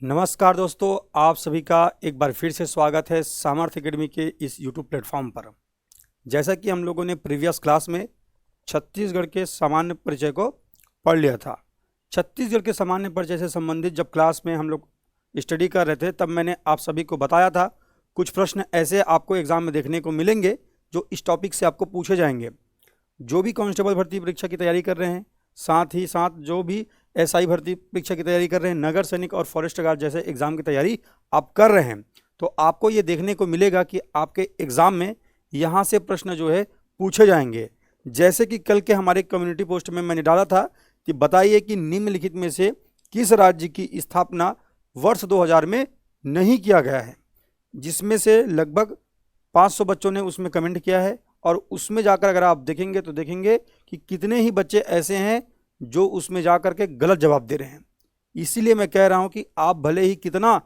नमस्कार दोस्तों, आप सभी का एक बार फिर से स्वागत है सामर्थ्य एकेडमी के इस यूट्यूब प्लेटफॉर्म पर। जैसा कि हम लोगों ने प्रीवियस क्लास में छत्तीसगढ़ के सामान्य परिचय को पढ़ लिया था। छत्तीसगढ़ के सामान्य परिचय से संबंधित जब क्लास में हम लोग स्टडी कर रहे थे तब मैंने आप सभी को बताया था कुछ प्रश्न ऐसे आपको एग्जाम में देखने को मिलेंगे जो इस टॉपिक से आपको पूछे जाएंगे। जो भी कांस्टेबल भर्ती परीक्षा की तैयारी कर रहे हैं, साथ ही साथ जो भी एसआई भर्ती परीक्षा की तैयारी कर रहे हैं, नगर सैनिक और फॉरेस्ट गार्ड जैसे एग्जाम की तैयारी आप कर रहे हैं, तो आपको ये देखने को मिलेगा कि आपके एग्जाम में यहाँ से प्रश्न जो है पूछे जाएंगे। जैसे कि कल के हमारे कम्युनिटी पोस्ट में मैंने डाला था कि बताइए कि निम्नलिखित में से किस राज्य की स्थापना वर्ष 2000 में नहीं किया गया है, जिसमें से लगभग 500 बच्चों ने उसमें कमेंट किया है। और उसमें जाकर अगर आप देखेंगे तो देखेंगे कि कितने ही बच्चे ऐसे हैं जो उसमें जाकर के गलत जवाब दे रहे हैं। इसीलिए मैं कह रहा हूं कि आप भले ही कितना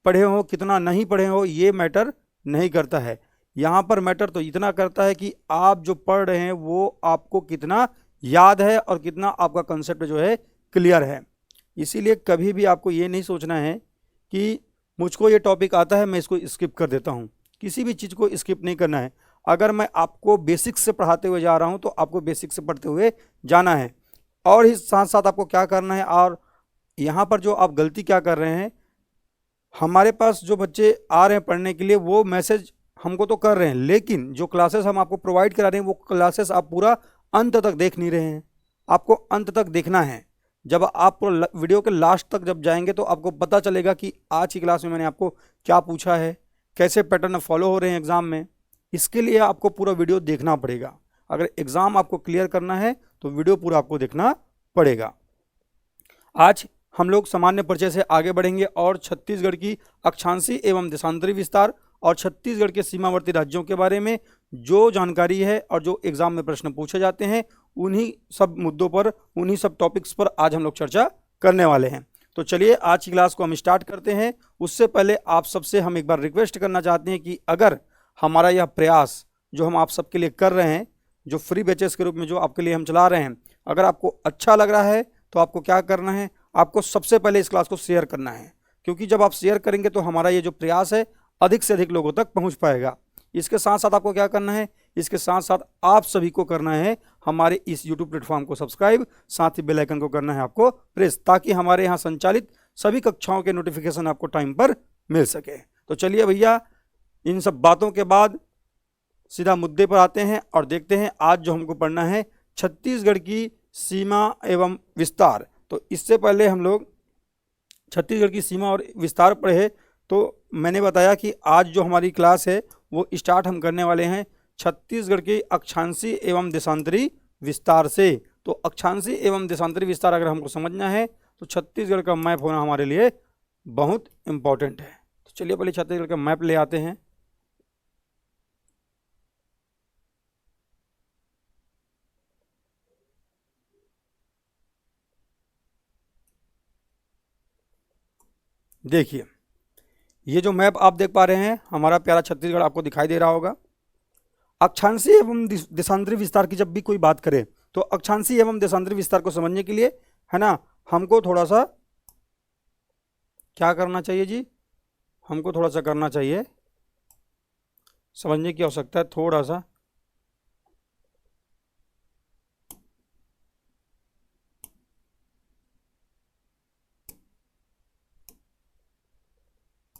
पढ़े हो कितना नहीं पढ़े हो ये मैटर नहीं करता है। यहाँ पर मैटर तो इतना करता है कि आप जो पढ़ रहे हैं वो आपको कितना याद है और कितना आपका कंसेप्ट जो है क्लियर है। इसीलिए कभी भी आपको ये नहीं सोचना है कि मुझको ये टॉपिक आता है मैं इसको स्किप कर देता हूँ। किसी भी चीज़ को स्किप नहीं करना है। अगर मैं आपको बेसिक्स से पढ़ाते हुए जा रहा हूँ तो आपको बेसिक्स से पढ़ते हुए जाना है। और इस साथ साथ आपको क्या करना है, और यहाँ पर जो आप गलती क्या कर रहे हैं, हमारे पास जो बच्चे आ रहे हैं पढ़ने के लिए वो मैसेज हमको तो कर रहे हैं, लेकिन जो क्लासेस हम आपको प्रोवाइड करा रहे हैं वो क्लासेस आप पूरा अंत तक देख नहीं रहे हैं। आपको अंत तक देखना है। जब आप वीडियो के लास्ट तक जब जाएंगे तो आपको पता चलेगा कि आज की क्लास में मैंने आपको क्या पूछा है, कैसे पैटर्न फॉलो हो रहे हैं एग्जाम में। इसके लिए आपको पूरा वीडियो देखना पड़ेगा। अगर एग्जाम आपको क्लियर करना है तो वीडियो पूरा आपको देखना पड़ेगा। आज हम लोग सामान्य परिचय से आगे बढ़ेंगे और छत्तीसगढ़ की अक्षांशीय एवं देशांतरी विस्तार और छत्तीसगढ़ के सीमावर्ती राज्यों के बारे में जो जानकारी है और जो एग्जाम में प्रश्न पूछे जाते हैं उन्हीं सब मुद्दों पर, उन्हीं सब टॉपिक्स पर आज हम लोग चर्चा करने वाले हैं। तो चलिए आज की क्लास को हम स्टार्ट करते हैं। उससे पहले आप सबसे हम एक बार रिक्वेस्ट करना चाहते हैं कि अगर हमारा यह प्रयास जो हम आप सबके लिए कर रहे हैं, जो फ्री बैचेस के रूप में जो आपके लिए हम चला रहे हैं, अगर आपको अच्छा लग रहा है तो आपको क्या करना है, आपको सबसे पहले इस क्लास को शेयर करना है। क्योंकि जब आप शेयर करेंगे तो हमारा ये जो प्रयास है अधिक से अधिक लोगों तक पहुंच पाएगा। इसके साथ साथ आपको क्या करना है, इसके साथ साथ आप सभी को करना है हमारे इस यूट्यूब प्लेटफॉर्म को सब्सक्राइब, साथ ही बेल आइकन को करना है आपको प्रेस, ताकि हमारे यहाँ संचालित सभी कक्षाओं के नोटिफिकेशन आपको टाइम पर मिल सके। तो चलिए भैया, इन सब बातों के बाद सीधा मुद्दे पर आते हैं और देखते हैं आज जो हमको पढ़ना है छत्तीसगढ़ की सीमा एवं विस्तार। तो इससे पहले हम लोग छत्तीसगढ़ की सीमा और विस्तार पढ़े तो मैंने बताया कि आज जो हमारी क्लास है वो स्टार्ट हम करने वाले हैं छत्तीसगढ़ के अक्षांशीय एवं देशांतरी विस्तार से। तो अक्षांशीय एवं देशांतरी विस्तार अगर हमको समझना है तो छत्तीसगढ़ का मैप होना हमारे लिए बहुत इंपॉर्टेंट है। तो चलिए पहले छत्तीसगढ़ का मैप ले आते हैं। देखिए, ये जो मैप आप देख पा रहे हैं हमारा प्यारा छत्तीसगढ़ आपको दिखाई दे रहा होगा। अक्षांशीय एवं देशांतरी विस्तार की जब भी कोई बात करे तो अक्षांशीय एवं देशांतरी विस्तार को समझने के लिए, है ना, हमको थोड़ा सा क्या करना चाहिए जी, हमको थोड़ा सा करना चाहिए, समझने की आवश्यकता है थोड़ा सा।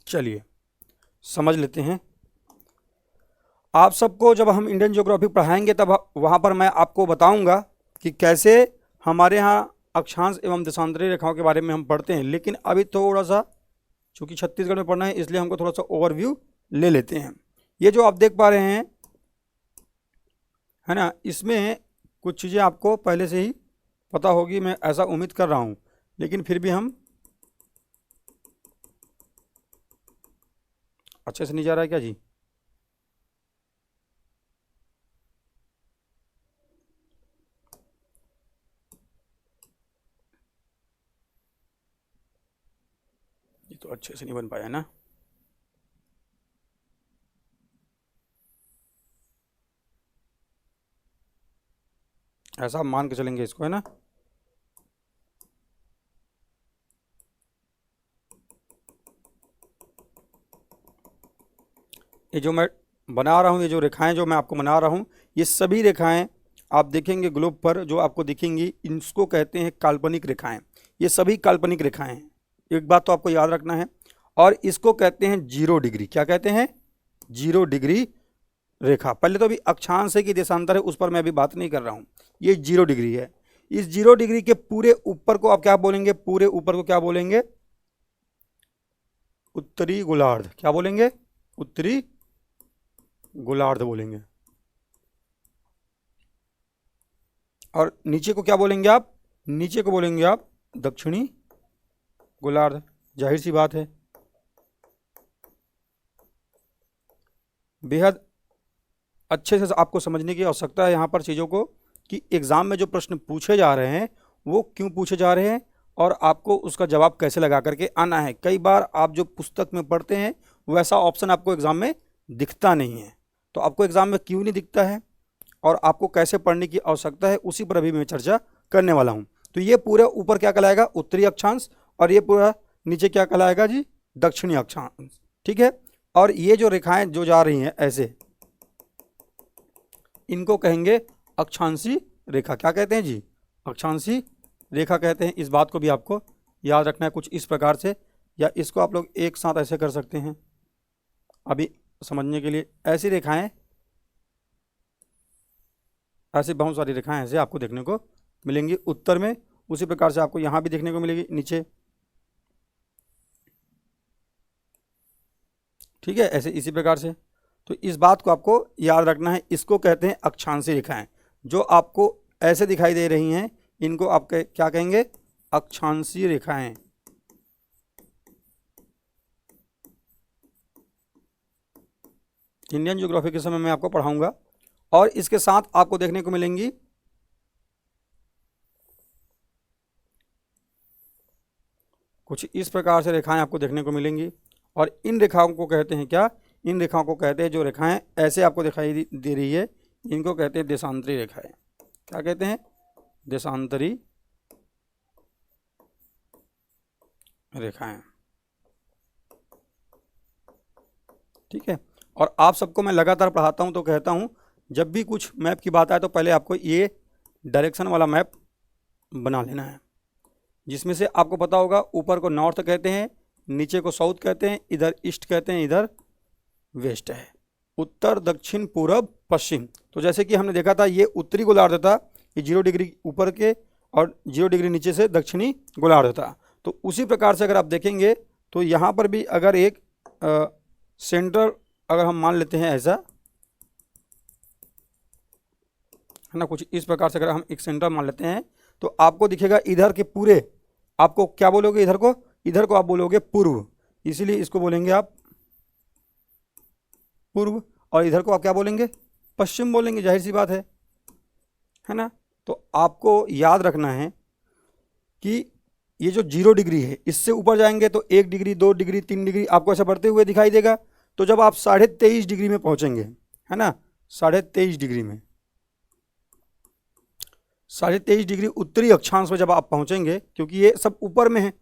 चलिए समझ लेते हैं। आप सबको जब हम इंडियन ज्योग्राफी पढ़ाएंगे तब वहाँ पर मैं आपको बताऊंगा कि कैसे हमारे यहाँ अक्षांश एवं देशांतरी रेखाओं के बारे में हम पढ़ते हैं। लेकिन अभी थोड़ा सा, चूँकि छत्तीसगढ़ में पढ़ना है इसलिए हमको थोड़ा सा ओवरव्यू ले लेते हैं। ये जो आप देख पा रहे हैं, है ना, इसमें कुछ चीज़ें आपको पहले से ही पता होगी, मैं ऐसा उम्मीद कर रहा हूँ, लेकिन फिर भी हम अच्छे से नहीं जा रहा है क्या जी? ये तो अच्छे से नहीं बन पाया ना। ऐसा मान के चलेंगे इसको, है ना। ये जो मैं बना रहा हूँ, ये जो रेखाएं जो मैं आपको बना रहा हूँ, ये सभी रेखाएं आप देखेंगे ग्लोब पर जो आपको दिखेंगी, इनको कहते हैं काल्पनिक रेखाएं। ये सभी काल्पनिक रेखाएं हैं, एक बात तो आपको याद रखना है। और इसको कहते हैं 0 डिग्री। क्या कहते हैं? 0 डिग्री रेखा। पहले तो अभी अक्षांश है कि देशांतर है उस पर मैं अभी बात नहीं कर रहा हूँ, ये 0 डिग्री है। इस 0 डिग्री के पूरे ऊपर को आप क्या बोलेंगे? पूरे ऊपर को क्या बोलेंगे? उत्तरी गोलार्ध। क्या बोलेंगे? उत्तरी गोलार्ध बोलेंगे। और नीचे को क्या बोलेंगे आप? नीचे को बोलेंगे आप दक्षिणी गोलार्ध। जाहिर सी बात है। बेहद अच्छे से आपको समझने की आवश्यकता है यहाँ पर चीज़ों को, कि एग्ज़ाम में जो प्रश्न पूछे जा रहे हैं वो क्यों पूछे जा रहे हैं और आपको उसका जवाब कैसे लगा करके आना है। कई बार आप जो पुस्तक में पढ़ते हैं वैसा ऑप्शन आपको एग्ज़ाम में दिखता नहीं है, तो आपको एग्ज़ाम में क्यों नहीं दिखता है और आपको कैसे पढ़ने की आवश्यकता है, उसी पर अभी मैं चर्चा करने वाला हूँ। तो ये पूरा ऊपर क्या कहलाएगा? उत्तरी अक्षांश, और ये पूरा नीचे क्या कहलाएगा जी? दक्षिणी अक्षांश। ठीक है। और ये जो रेखाएं जो जा रही हैं ऐसे, इनको कहेंगे अक्षांशी रेखा। क्या कहते हैं जी? अक्षांशी रेखा कहते हैं। इस बात को भी आपको याद रखना है कुछ इस प्रकार से, या इसको आप लोग एक साथ ऐसे कर सकते हैं अभी समझने के लिए। ऐसी रेखाएं, ऐसी बहुत सारी रेखाएं ऐसे आपको देखने को मिलेंगी उत्तर में, उसी प्रकार से आपको यहाँ भी देखने को मिलेगी नीचे। ठीक है, ऐसे इसी प्रकार से। तो इस बात को आपको याद रखना है। इसको कहते हैं अक्षांशी रेखाएं। जो आपको ऐसे दिखाई दे रही हैं इनको आप क्या कहेंगे? अक्षांशीय रेखाएं। इंडियन ज्योग्राफी के समय मैं आपको पढ़ाऊंगा। और इसके साथ आपको देखने को मिलेंगी कुछ इस प्रकार से रेखाएं आपको देखने को मिलेंगी। और इन रेखाओं को कहते हैं क्या? इन रेखाओं को कहते हैं, जो रेखाएं ऐसे आपको दिखाई दे रही है इनको कहते हैं देशांतरी रेखाएं। क्या कहते हैं? देशांतरी रेखाएं। ठीक है। और आप सबको मैं लगातार पढ़ाता हूं तो कहता हूं, जब भी कुछ मैप की बात आए तो पहले आपको ये डायरेक्शन वाला मैप बना लेना है, जिसमें से आपको पता होगा ऊपर को नॉर्थ कहते हैं, नीचे को साउथ कहते हैं, इधर ईस्ट कहते हैं, इधर वेस्ट है। उत्तर, दक्षिण, पूरब, पश्चिम। तो जैसे कि हमने देखा था ये उत्तरी गोलार्ध था, ये 0 डिग्री ऊपर के और 0 डिग्री नीचे से दक्षिणी गोलार्ध था। तो उसी प्रकार से अगर आप देखेंगे तो यहाँ पर भी अगर एक सेंटर अगर हम मान लेते हैं ऐसा, है ना, कुछ इस प्रकार से अगर हम एक सेंटर मान लेते हैं तो आपको दिखेगा इधर के पूरे, आपको क्या बोलोगे? इधर को आप बोलोगे पूर्व, इसीलिए इसको बोलेंगे आप पूर्व। और इधर को आप क्या बोलेंगे? पश्चिम बोलेंगे। जाहिर सी बात है ना। तो आपको याद रखना है कि ये जो 0 डिग्री है इससे ऊपर जाएंगे तो 1 डिग्री, 2 डिग्री, 3 डिग्री आपको ऐसा बढ़ते हुए दिखाई देगा। तो जब आप 23.5 डिग्री में पहुंचेंगे, है ना, 23.5 डिग्री में, 23.5 डिग्री उत्तरी अक्षांश में जब आप पहुंचेंगे, क्योंकि ये सब ऊपर में है,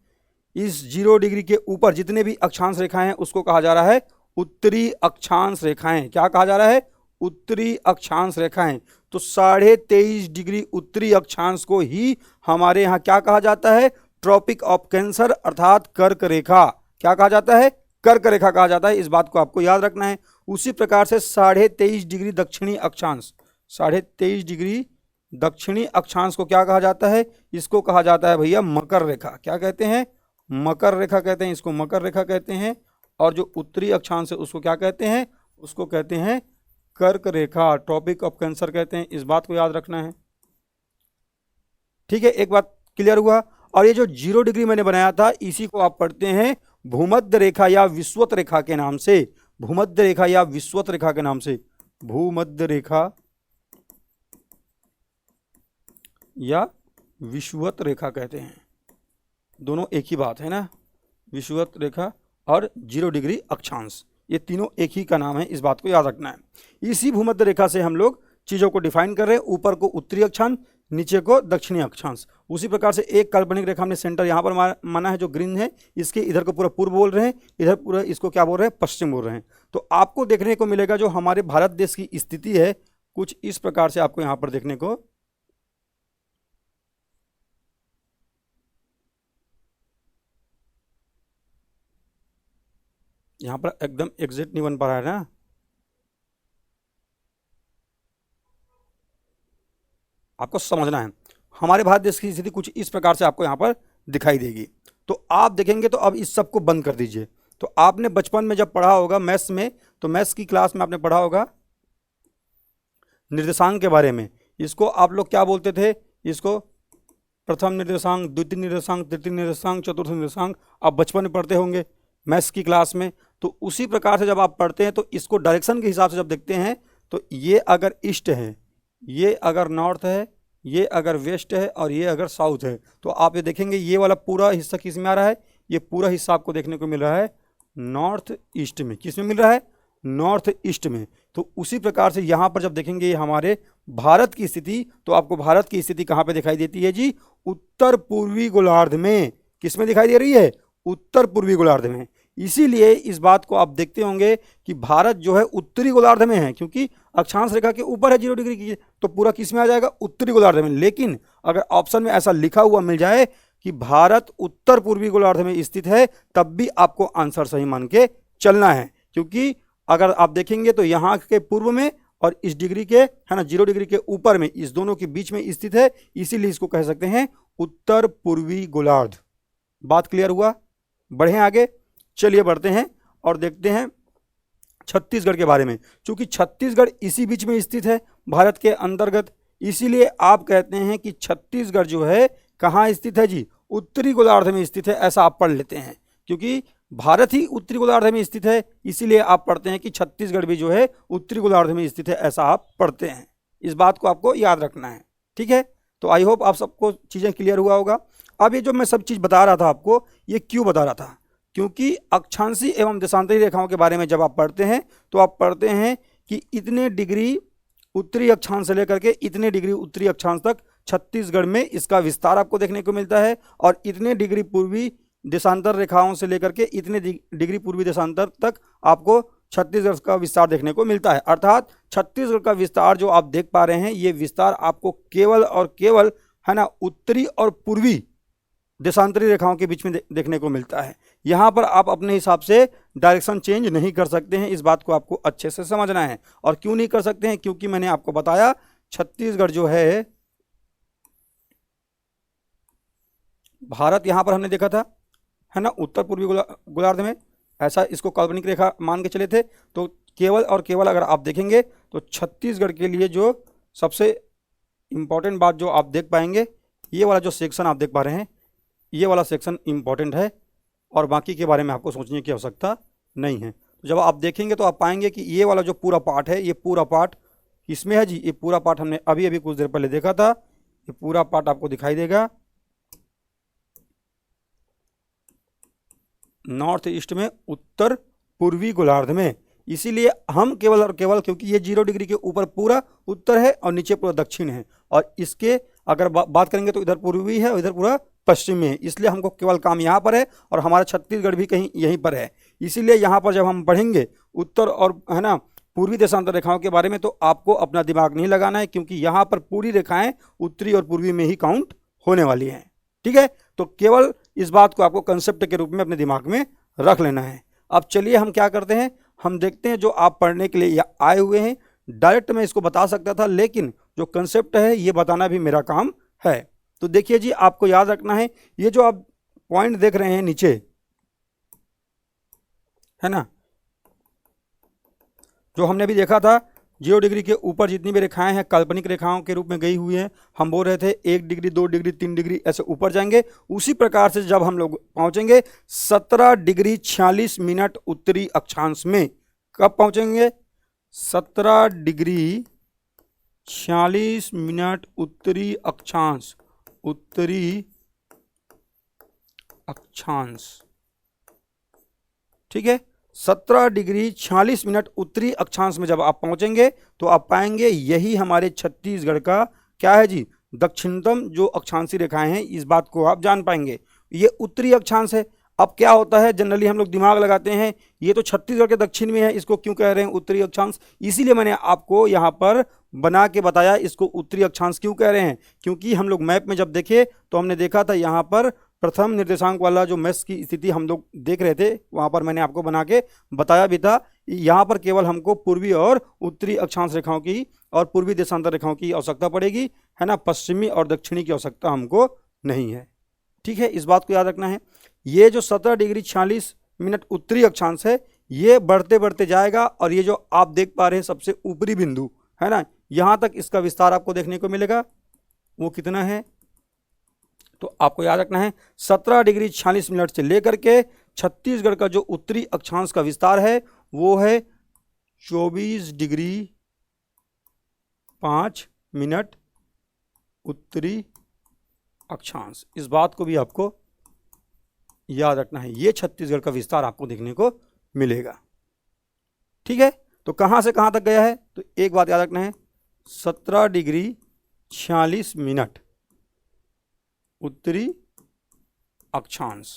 इस 0 डिग्री के ऊपर जितने भी अक्षांश रेखाएं हैं उसको कहा जा रहा है उत्तरी अक्षांश रेखाएं। क्या कहा जा रहा है? उत्तरी अक्षांश रेखाएं। तो 23.5 डिग्री उत्तरी अक्षांश को ही हमारे यहाँ क्या कहा जाता है? ट्रॉपिक ऑफ कैंसर अर्थात कर्क रेखा। क्या कहा जाता है? कर्क रेखा कहा जाता है। इस बात को आपको याद रखना है। उसी प्रकार से 23.5 डिग्री दक्षिणी अक्षांश, 23.5 डिग्री दक्षिणी अक्षांश को क्या कहा जाता है? इसको कहा जाता है भैया मकर रेखा। क्या कहते हैं? मकर रेखा कहते हैं, इसको मकर रेखा कहते हैं। और जो उत्तरी अक्षांश है उसको क्या कहते हैं? उसको कहते हैं कर्क रेखा, ट्रॉपिक ऑफ कैंसर कहते हैं। इस बात को याद रखना है। ठीक है, एक बात क्लियर हुआ। और ये जो 0 डिग्री मैंने बनाया था इसी को आप पढ़ते हैं भूमध्य रेखा या विषुवत रेखा के नाम से। भूमध्य रेखा या विषुवत रेखा के नाम से, भूमध्य रेखा या विषुवत रेखा कहते हैं। दोनों एक ही बात है ना, विषुवत रेखा और 0 डिग्री अक्षांश, ये तीनों एक ही का नाम है। इस बात को याद रखना है। इसी भूमध्य रेखा से हम लोग चीज़ों को डिफाइन कर रहे हैं। ऊपर को उत्तरी अक्षांश, नीचे को दक्षिणी अक्षांश। उसी प्रकार से एक काल्पनिक रेखा हमने सेंटर यहाँ पर माना है जो ग्रीन है, इसके इधर को पूरा पूर्व बोल रहे हैं, इधर पूरा इसको क्या बोल रहे हैं, पश्चिम बोल रहे हैं। तो आपको देखने को मिलेगा जो हमारे भारत देश की स्थिति है कुछ इस प्रकार से आपको यहाँ पर देखने को यहाँ पर एकदम एग्जैक्ट नहीं बन पा रहा है ना, आपको समझना है। हमारे भारत देश की स्थिति कुछ इस प्रकार से आपको यहाँ पर दिखाई देगी। तो आप देखेंगे तो अब इस सब को बंद कर दीजिए। तो आपने बचपन में जब पढ़ा होगा मैथ्स में, तो मैथ्स की क्लास में आपने पढ़ा होगा निर्देशांक के बारे में। इसको आप लोग क्या बोलते थे, इसको प्रथम निर्देशांक, द्वितीय निर्देशांक, तृतीय निर्देशांक, चतुर्थ निर्देशांक। आप बचपन में पढ़ते होंगे मैथ्स की क्लास में। तो उसी प्रकार से जब आप पढ़ते हैं तो इसको डायरेक्शन के हिसाब से जब देखते हैं तो ये अगर ईस्ट है, ये अगर नॉर्थ है, ये अगर वेस्ट है और ये अगर साउथ है, तो आप ये देखेंगे ये वाला पूरा हिस्सा किस में आ रहा है, ये पूरा हिस्सा आपको देखने को मिल रहा है नॉर्थ ईस्ट में। किस में मिल रहा है, नॉर्थ ईस्ट में। तो उसी प्रकार से यहाँ पर जब देखेंगे ये हमारे भारत की स्थिति, तो आपको भारत की स्थिति कहाँ पे दिखाई देती है जी, उत्तर पूर्वी गोलार्ध में। किस में दिखाई दे रही है, उत्तर पूर्वी गोलार्ध में। इसीलिए इस बात को आप देखते होंगे कि भारत जो है उत्तरी गोलार्ध में है, क्योंकि अक्षांश रेखा के ऊपर है 0 डिग्री की, तो पूरा किस में आ जाएगा, उत्तरी गोलार्ध में। लेकिन अगर ऑप्शन में ऐसा लिखा हुआ मिल जाए कि भारत उत्तर पूर्वी गोलार्ध में स्थित है, तब भी आपको आंसर सही मान के चलना है। क्योंकि अगर आप देखेंगे तो यहाँ के पूर्व में और इस डिग्री के है ना 0 डिग्री के ऊपर में, इस दोनों के बीच में स्थित है, इसीलिए इसको कह सकते हैं उत्तर पूर्वी गोलार्ध। बात क्लियर हुआ, बढ़े आगे, चलिए बढ़ते हैं और देखते हैं छत्तीसगढ़ के बारे में। क्योंकि छत्तीसगढ़ इसी बीच में स्थित है भारत के अंतर्गत, इसीलिए आप कहते हैं कि छत्तीसगढ़ जो है कहाँ स्थित है जी, उत्तरी गोलार्ध में स्थित है, ऐसा आप पढ़ लेते हैं। क्योंकि भारत ही उत्तरी गोलार्ध में स्थित है, इसीलिए आप पढ़ते हैं कि छत्तीसगढ़ भी जो है उत्तरी गोलार्ध में स्थित है, ऐसा आप पढ़ते हैं। इस बात को आपको याद रखना है, ठीक है। तो आई होप आप सबको चीज़ें क्लियर हुआ होगा। अब ये जो मैं सब चीज़ बता रहा था आपको, ये क्यों बता रहा था, क्योंकि अक्षांशी एवं देशांतरी रेखाओं के बारे में जब आप पढ़ते हैं तो आप पढ़ते हैं कि इतने डिग्री उत्तरी अक्षांश से लेकर के इतने डिग्री उत्तरी अक्षांश तक छत्तीसगढ़ में इसका विस्तार आपको देखने को मिलता है, और इतने डिग्री पूर्वी देशांतर रेखाओं से लेकर के इतने डिग्री पूर्वी देशांतर तक आपको छत्तीसगढ़ का विस्तार देखने को मिलता है। अर्थात छत्तीसगढ़ का विस्तार जो आप देख पा रहे हैं, ये विस्तार आपको केवल और केवल है ना उत्तरी और पूर्वी देशांतरी रेखाओं के बीच में देखने को मिलता है। यहाँ पर आप अपने हिसाब से डायरेक्शन चेंज नहीं कर सकते हैं, इस बात को आपको अच्छे से समझना है। और क्यों नहीं कर सकते हैं, क्योंकि मैंने आपको बताया छत्तीसगढ़ जो है भारत, यहाँ पर हमने देखा था है ना उत्तर पूर्वी गोलार्ध में, ऐसा इसको काल्पनिक रेखा मान के चले थे। तो केवल और केवल अगर आप देखेंगे तो छत्तीसगढ़ के लिए जो सबसे इम्पॉर्टेंट बात जो आप देख पाएंगे, ये वाला जो सेक्शन आप देख पा रहे हैं, ये वाला सेक्शन इम्पॉर्टेंट है, और बाकी के बारे में आपको सोचने की आवश्यकता नहीं है। तो जब आप देखेंगे तो आप पाएंगे कि ये वाला जो पूरा पार्ट है, ये पूरा पार्ट इसमें है जी, ये पूरा पार्ट हमने अभी अभी कुछ देर पहले देखा था, ये पूरा पार्ट आपको दिखाई देगा नॉर्थ ईस्ट में उत्तर पूर्वी गोलार्ध में। इसीलिए हम केवल और केवल, क्योंकि ये 0 डिग्री के ऊपर पूरा उत्तर है और नीचे पूरा दक्षिण है, और इसके अगर बात करेंगे तो इधर पूर्वी है और इधर पूरा पश्चिमी है, इसलिए हमको केवल काम यहाँ पर है, और हमारा छत्तीसगढ़ भी कहीं यहीं पर है। इसीलिए यहाँ पर जब हम पढ़ेंगे उत्तर और है ना पूर्वी देशांतर रेखाओं के बारे में, तो आपको अपना दिमाग नहीं लगाना है, क्योंकि यहाँ पर पूरी रेखाएं उत्तरी और पूर्वी में ही काउंट होने वाली हैं, ठीक है। तो केवल इस बात को आपको कंसेप्ट के रूप में अपने दिमाग में रख लेना है। अब चलिए हम क्या करते हैं, हम देखते हैं जो आप पढ़ने के लिए आए हुए हैं, डायरेक्ट मैं इसको बता सकता था, लेकिन जो कंसेप्ट है ये बताना भी मेरा काम है। तो देखिए जी, आपको याद रखना है, ये जो आप पॉइंट देख रहे हैं नीचे है ना, जो हमने भी देखा था 0 डिग्री के ऊपर जितनी भी रेखाएं हैं काल्पनिक रेखाओं के रूप में गई हुई हैं। हम बोल रहे थे 1 डिग्री 2 डिग्री 3 डिग्री ऐसे ऊपर जाएंगे। उसी प्रकार से जब हम लोग पहुंचेंगे 17 डिग्री 46 मिनट उत्तरी अक्षांश में, कब पहुंचेंगे 17 डिग्री 46 मिनट उत्तरी अक्षांश, उत्तरी अक्षांश, ठीक है। 17 डिग्री 46 मिनट उत्तरी अक्षांश में जब आप पहुंचेंगे तो आप पाएंगे यही हमारे छत्तीसगढ़ का क्या है जी, दक्षिणतम जो अक्षांशीय रेखाएं हैं, इस बात को आप जान पाएंगे। ये उत्तरी अक्षांश है। अब क्या होता है, जनरली हम लोग दिमाग लगाते हैं ये तो छत्तीसगढ़ के दक्षिण में है, इसको क्यों कह रहे हैं उत्तरी अक्षांश। इसीलिए मैंने आपको यहाँ पर बना के बताया इसको उत्तरी अक्षांश क्यों कह रहे हैं, क्योंकि हम लोग मैप में जब देखे तो हमने देखा था यहाँ पर प्रथम निर्देशांक वाला जो मेष की स्थिति हम लोग देख रहे थे, वहाँ पर मैंने आपको बना के बताया भी था। यहाँ पर केवल हमको पूर्वी और उत्तरी अक्षांश रेखाओं की और पूर्वी देशांतर रेखाओं की आवश्यकता पड़ेगी, है ना, पश्चिमी और दक्षिणी की आवश्यकता हमको नहीं है। ठीक है, इस बात को याद रखना है। ये जो 17 डिग्री 46 मिनट उत्तरी अक्षांश है, ये बढ़ते बढ़ते जाएगा और ये जो आप देख पा रहे हैं सबसे ऊपरी बिंदु, है ना, यहाँ तक इसका विस्तार आपको देखने को मिलेगा। वो कितना है, तो आपको याद रखना है 17 डिग्री 46 मिनट से लेकर के छत्तीसगढ़ का जो उत्तरी अक्षांश का विस्तार है वो है 24 डिग्री 5 मिनट उत्तरी अक्षांश। इस बात को भी आपको याद रखना है, ये छत्तीसगढ़ का विस्तार आपको देखने को मिलेगा। ठीक है, तो कहां से कहां तक गया है, तो एक बात याद रखना है 17 डिग्री 46 मिनट उत्तरी अक्षांश।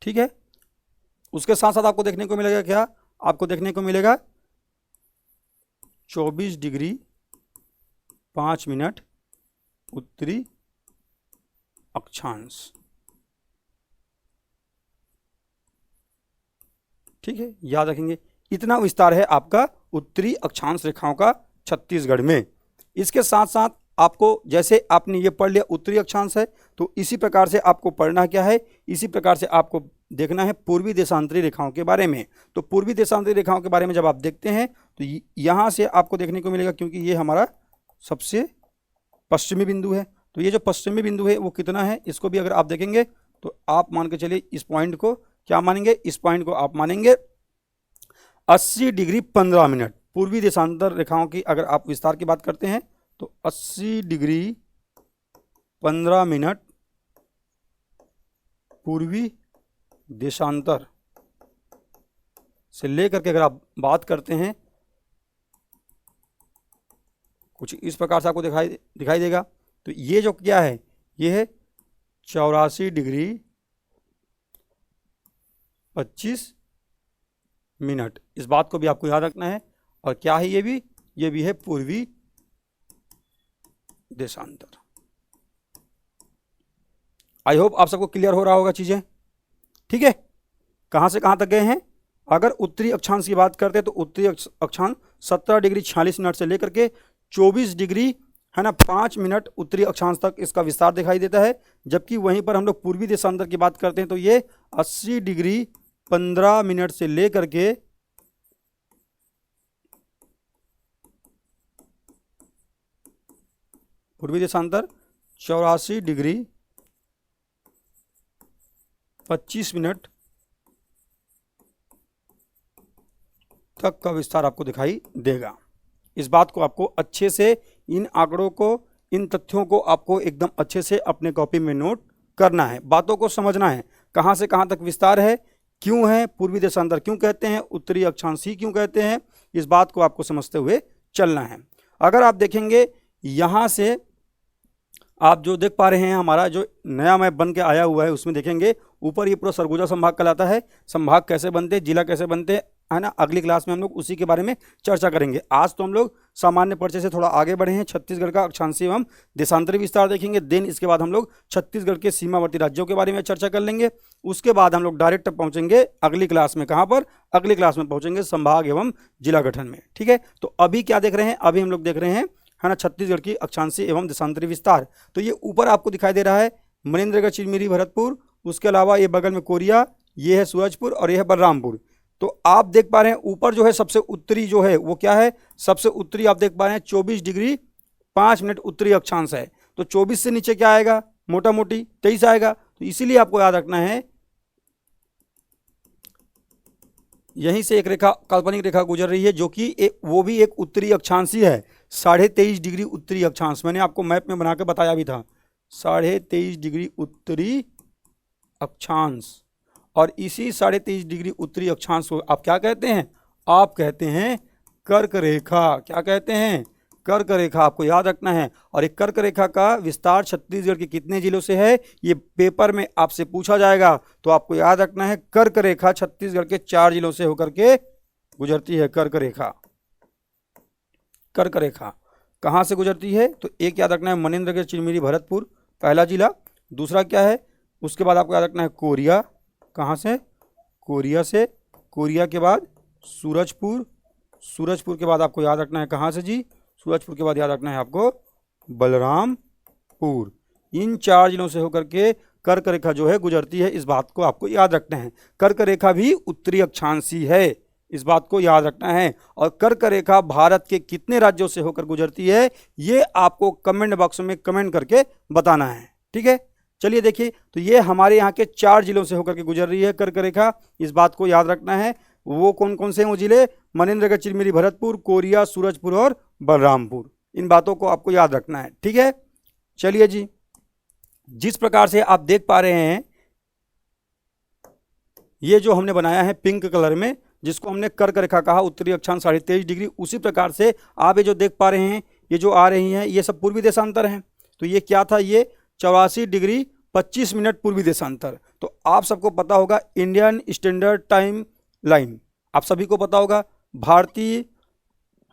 ठीक है, उसके साथ साथ आपको देखने को मिलेगा क्या, आपको देखने को मिलेगा 24 डिग्री 5 मिनट उत्तरी अक्षांश। ठीक है, याद रखेंगे इतना विस्तार है आपका उत्तरी अक्षांश रेखाओं का छत्तीसगढ़ में। इसके साथ साथ आपको जैसे आपने ये पढ़ लिया उत्तरी अक्षांश है, तो इसी प्रकार से आपको पढ़ना क्या है, इसी प्रकार से आपको देखना है पूर्वी देशांतरी रेखाओं के बारे में। तो पूर्वी देशांतरी रेखाओं के बारे में जब आप देखते हैं तो यहाँ से आपको देखने को मिलेगा, क्योंकि ये हमारा सबसे पश्चिमी बिंदु है, तो ये जो पश्चिमी बिंदु है वो कितना है, इसको भी अगर आप देखेंगे तो आप मान के चलिए इस पॉइंट को क्या मानेंगे, इस पॉइंट को आप मानेंगे 80 डिग्री 15 मिनट। पूर्वी देशांतर रेखाओं की अगर आप विस्तार की बात करते हैं तो 80 डिग्री 15 मिनट पूर्वी देशांतर से लेकर के अगर आप बात करते हैं कुछ इस प्रकार से आपको दिखाई देगा। तो ये जो क्या है, ये है 84 डिग्री 25 मिनट। इस बात को भी आपको याद रखना है। और क्या है ये भी है पूर्वी देशांतर। आई होप आप सबको क्लियर हो रहा होगा चीजें। ठीक है, कहां से कहां तक गए हैं। अगर उत्तरी अक्षांश की बात करते हैं तो उत्तरी अक्षांश 17 डिग्री 46 मिनट से लेकर के 24 डिग्री, है ना, 5 मिनट उत्तरी अक्षांश तक इसका विस्तार दिखाई देता है। जबकि वहीं पर हम लोग पूर्वी देशांतर की बात करते हैं तो ये 80 डिग्री 15 मिनट से लेकर के 84 डिग्री 25 मिनट तक का विस्तार आपको दिखाई देगा। इस बात को आपको अच्छे से, इन आंकड़ों को, इन तथ्यों को आपको एकदम अच्छे से अपने कॉपी में नोट करना है, बातों को समझना है, कहां से कहां तक विस्तार है, क्यों है, पूर्वी देशांतर क्यों कहते हैं, उत्तरी अक्षांश ही क्यों कहते हैं, इस बात को आपको समझते हुए चलना है। अगर आप देखेंगे यहां से आप जो देख पा रहे हैं हमारा जो नया मैप बन के आया हुआ है उसमें देखेंगे ऊपर ये पूरा सरगुजा संभाग कहलाता है। संभाग कैसे बनते हैं, जिला कैसे बनते हैं, है ना, अगली क्लास में हम लोग उसी के बारे में चर्चा करेंगे। आज तो हम लोग सामान्य परिचय से थोड़ा आगे बढ़े हैं, छत्तीसगढ़ का अक्षांशीय एवं देशांतरी विस्तार देखेंगे। देन इसके बाद हम लोग छत्तीसगढ़ के सीमावर्ती राज्यों के बारे में चर्चा कर लेंगे। उसके बाद हम लोग डायरेक्ट पहुंचेंगे अगली क्लास में, कहाँ पर, अगली क्लास में पहुंचेंगे संभाग एवं जिला गठन में। ठीक है, तो अभी क्या देख रहे हैं, अभी हम लोग देख रहे हैं, है ना, छत्तीसगढ़ की अक्षांशीय एवं देशांतरी विस्तार। तो ये ऊपर आपको दिखाई दे रहा है मनेन्द्रगढ़, चिरमिरी, भरतपुर, उसके अलावा ये बगल में कोरिया, ये है सूरजपुर और ये है बलरामपुर। तो आप देख पा रहे हैं ऊपर जो है सबसे उत्तरी जो है वो क्या है, सबसे उत्तरी आप देख पा रहे हैं 24 डिग्री 5 मिनट उत्तरी अक्षांश है। तो 24 से नीचे क्या आएगा, मोटा मोटी 23 आएगा। तो इसीलिए आपको याद रखना है यहीं से एक रेखा, काल्पनिक रेखा गुजर रही है जो कि वो भी एक उत्तरी अक्षांशी है, 23.5 डिग्री उत्तरी अक्षांश। मैंने आपको मैप में बना के बताया भी था, 23.5 डिग्री उत्तरी अक्षांश। और इसी 23.5 डिग्री उत्तरी अक्षांश को आप क्या कहते हैं, आप कहते हैं कर्क रेखा। क्या कहते हैं, कर्क रेखा आपको याद रखना है। और एक कर्क रेखा का विस्तार छत्तीसगढ़ के कितने जिलों से है, ये पेपर में आपसे पूछा जाएगा। तो आपको याद रखना है कर्क रेखा छत्तीसगढ़ के 4 जिलों से होकर के गुजरती है। कर्क रेखा, कर्क रेखा कहाँ से गुजरती है, तो एक याद रखना है मनेन्द्रगढ़, चिरमिरी, भरतपुर पहला जिला। दूसरा क्या है, उसके बाद आपको याद रखना है कोरिया, कहाँ से, कोरिया से। कोरिया के बाद सूरजपुर, सूरजपुर के बाद आपको याद रखना है कहाँ से जी, सूरजपुर के बाद याद रखना है आपको बलरामपुर। इन 4 जिलों से होकर के कर्क रेखा जो है गुजरती है, इस बात को आपको याद रखना है। कर्क रेखा भी उत्तरी अक्षांशी है, इस बात को याद रखना है। और कर्क रेखा भारत के कितने राज्यों से होकर गुजरती है, ये आपको कमेंट बॉक्स में कमेंट करके बताना है, ठीक है। चलिए देखिए, तो ये हमारे यहाँ के 4 जिलों से होकर के गुजर रही है कर्क रेखा, इस बात को याद रखना है। वो कौन कौन से हैं वो जिले, मनेन्द्रगढ़, चिरमिरी, भरतपुर, कोरिया, सूरजपुर और बलरामपुर। इन बातों को आपको याद रखना है, ठीक है। चलिए जी, जिस प्रकार से आप देख पा रहे हैं, ये जो हमने बनाया है पिंक कलर में, जिसको हमने कर्क रेखा कहा, उत्तरी अक्षांश 23.5 डिग्री, उसी प्रकार से आप ये जो देख पा रहे हैं, ये जो आ रही हैं, ये सब पूर्वी देशांतर हैं। तो ये क्या था, ये 84 डिग्री 25 मिनट पूर्वी देशांतर। तो आप सबको पता होगा इंडियन स्टैंडर्ड टाइम लाइन, आप सभी को पता होगा।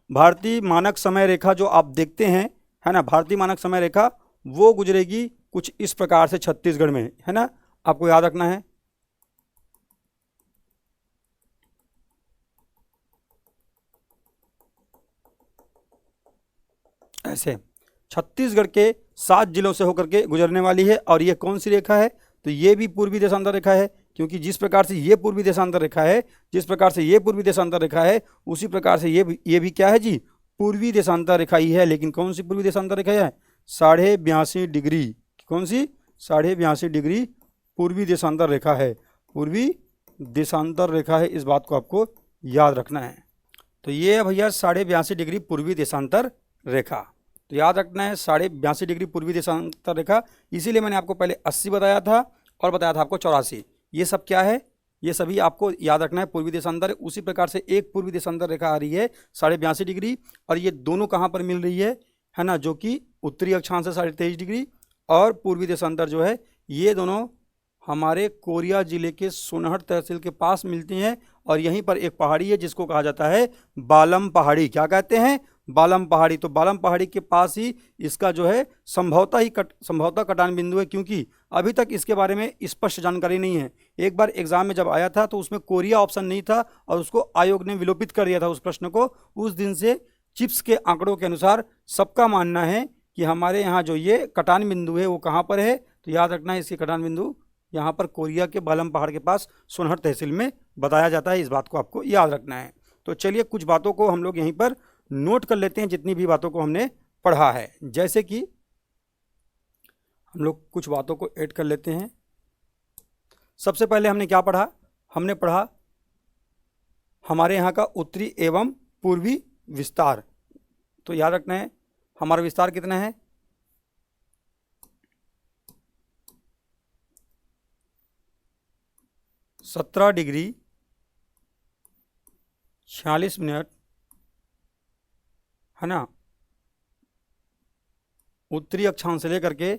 भारतीय मानक समय रेखा जो आप देखते हैं, है ना, भारतीय मानक समय रेखा वो गुजरेगी कुछ इस प्रकार से छत्तीसगढ़ में, है ना, आपको याद रखना है। ऐसे छत्तीसगढ़ के 7 जिलों से होकर के गुजरने वाली है। और ये कौन सी रेखा है, तो ये भी पूर्वी देशांतर रेखा है, क्योंकि जिस प्रकार से ये पूर्वी देशांतर रेखा है, जिस प्रकार से ये पूर्वी देशांतर रेखा है, उसी प्रकार से ये भी क्या है जी, पूर्वी देशांतर रेखा ही है। लेकिन कौन सी पूर्वी देशांतर रेखा है, 82.5 डिग्री, कौन सी, 82.5 डिग्री पूर्वी देशांतर रेखा है, पूर्वी देशांतर रेखा है, इस बात को आपको याद रखना है। तो ये है भैया 82.5 डिग्री पूर्वी देशांतर रेखा, तो याद रखना है 82.5 डिग्री पूर्वी देशांतर रेखा। इसीलिए मैंने आपको पहले 80 बताया था और बताया था आपको 84। ये सब क्या है, ये सभी आपको याद रखना है पूर्वी देशांतर। उसी प्रकार से एक पूर्वी देशांतर रेखा आ रही है 82.5 डिग्री, और ये दोनों कहाँ पर मिल रही है ना, जो कि उत्तरी अक्षांश है 23.5 डिग्री, और पूर्वी देशांतर जो है, ये दोनों हमारे कोरिया जिले के सोनहट तहसील के पास मिलती हैं। और यहीं पर एक पहाड़ी है जिसको कहा जाता है बालम पहाड़ी, क्या कहते हैं, बालम पहाड़ी। तो बालम पहाड़ी के पास ही इसका जो है संभवतः कटान बिंदु है, क्योंकि अभी तक इसके बारे में स्पष्ट जानकारी नहीं है। एक बार एग्जाम में जब आया था तो उसमें कोरिया ऑप्शन नहीं था, और उसको आयोग ने विलोपित कर दिया था उस प्रश्न को। उस दिन से चिप्स के आंकड़ों के अनुसार सबका मानना है कि हमारे यहाँ जो ये कटान बिंदु है वो कहाँ पर है, तो याद रखना है इसकी कटान बिंदु यहाँ पर कोरिया के बालम पहाड़ के पास सोनहट तहसील में बताया जाता है, इस बात को आपको याद रखना है। तो चलिए कुछ बातों को हम लोग यहीं पर नोट कर लेते हैं, जितनी भी बातों को हमने पढ़ा है। जैसे कि हम लोग कुछ बातों को ऐड कर लेते हैं। सबसे पहले हमने क्या पढ़ा, हमने पढ़ा हमारे यहाँ का उत्तरी एवं पूर्वी विस्तार। तो याद रखना है हमारा विस्तार कितना है, 17 डिग्री 46 मिनट, है ना, उत्तरी अक्षांश से लेकर के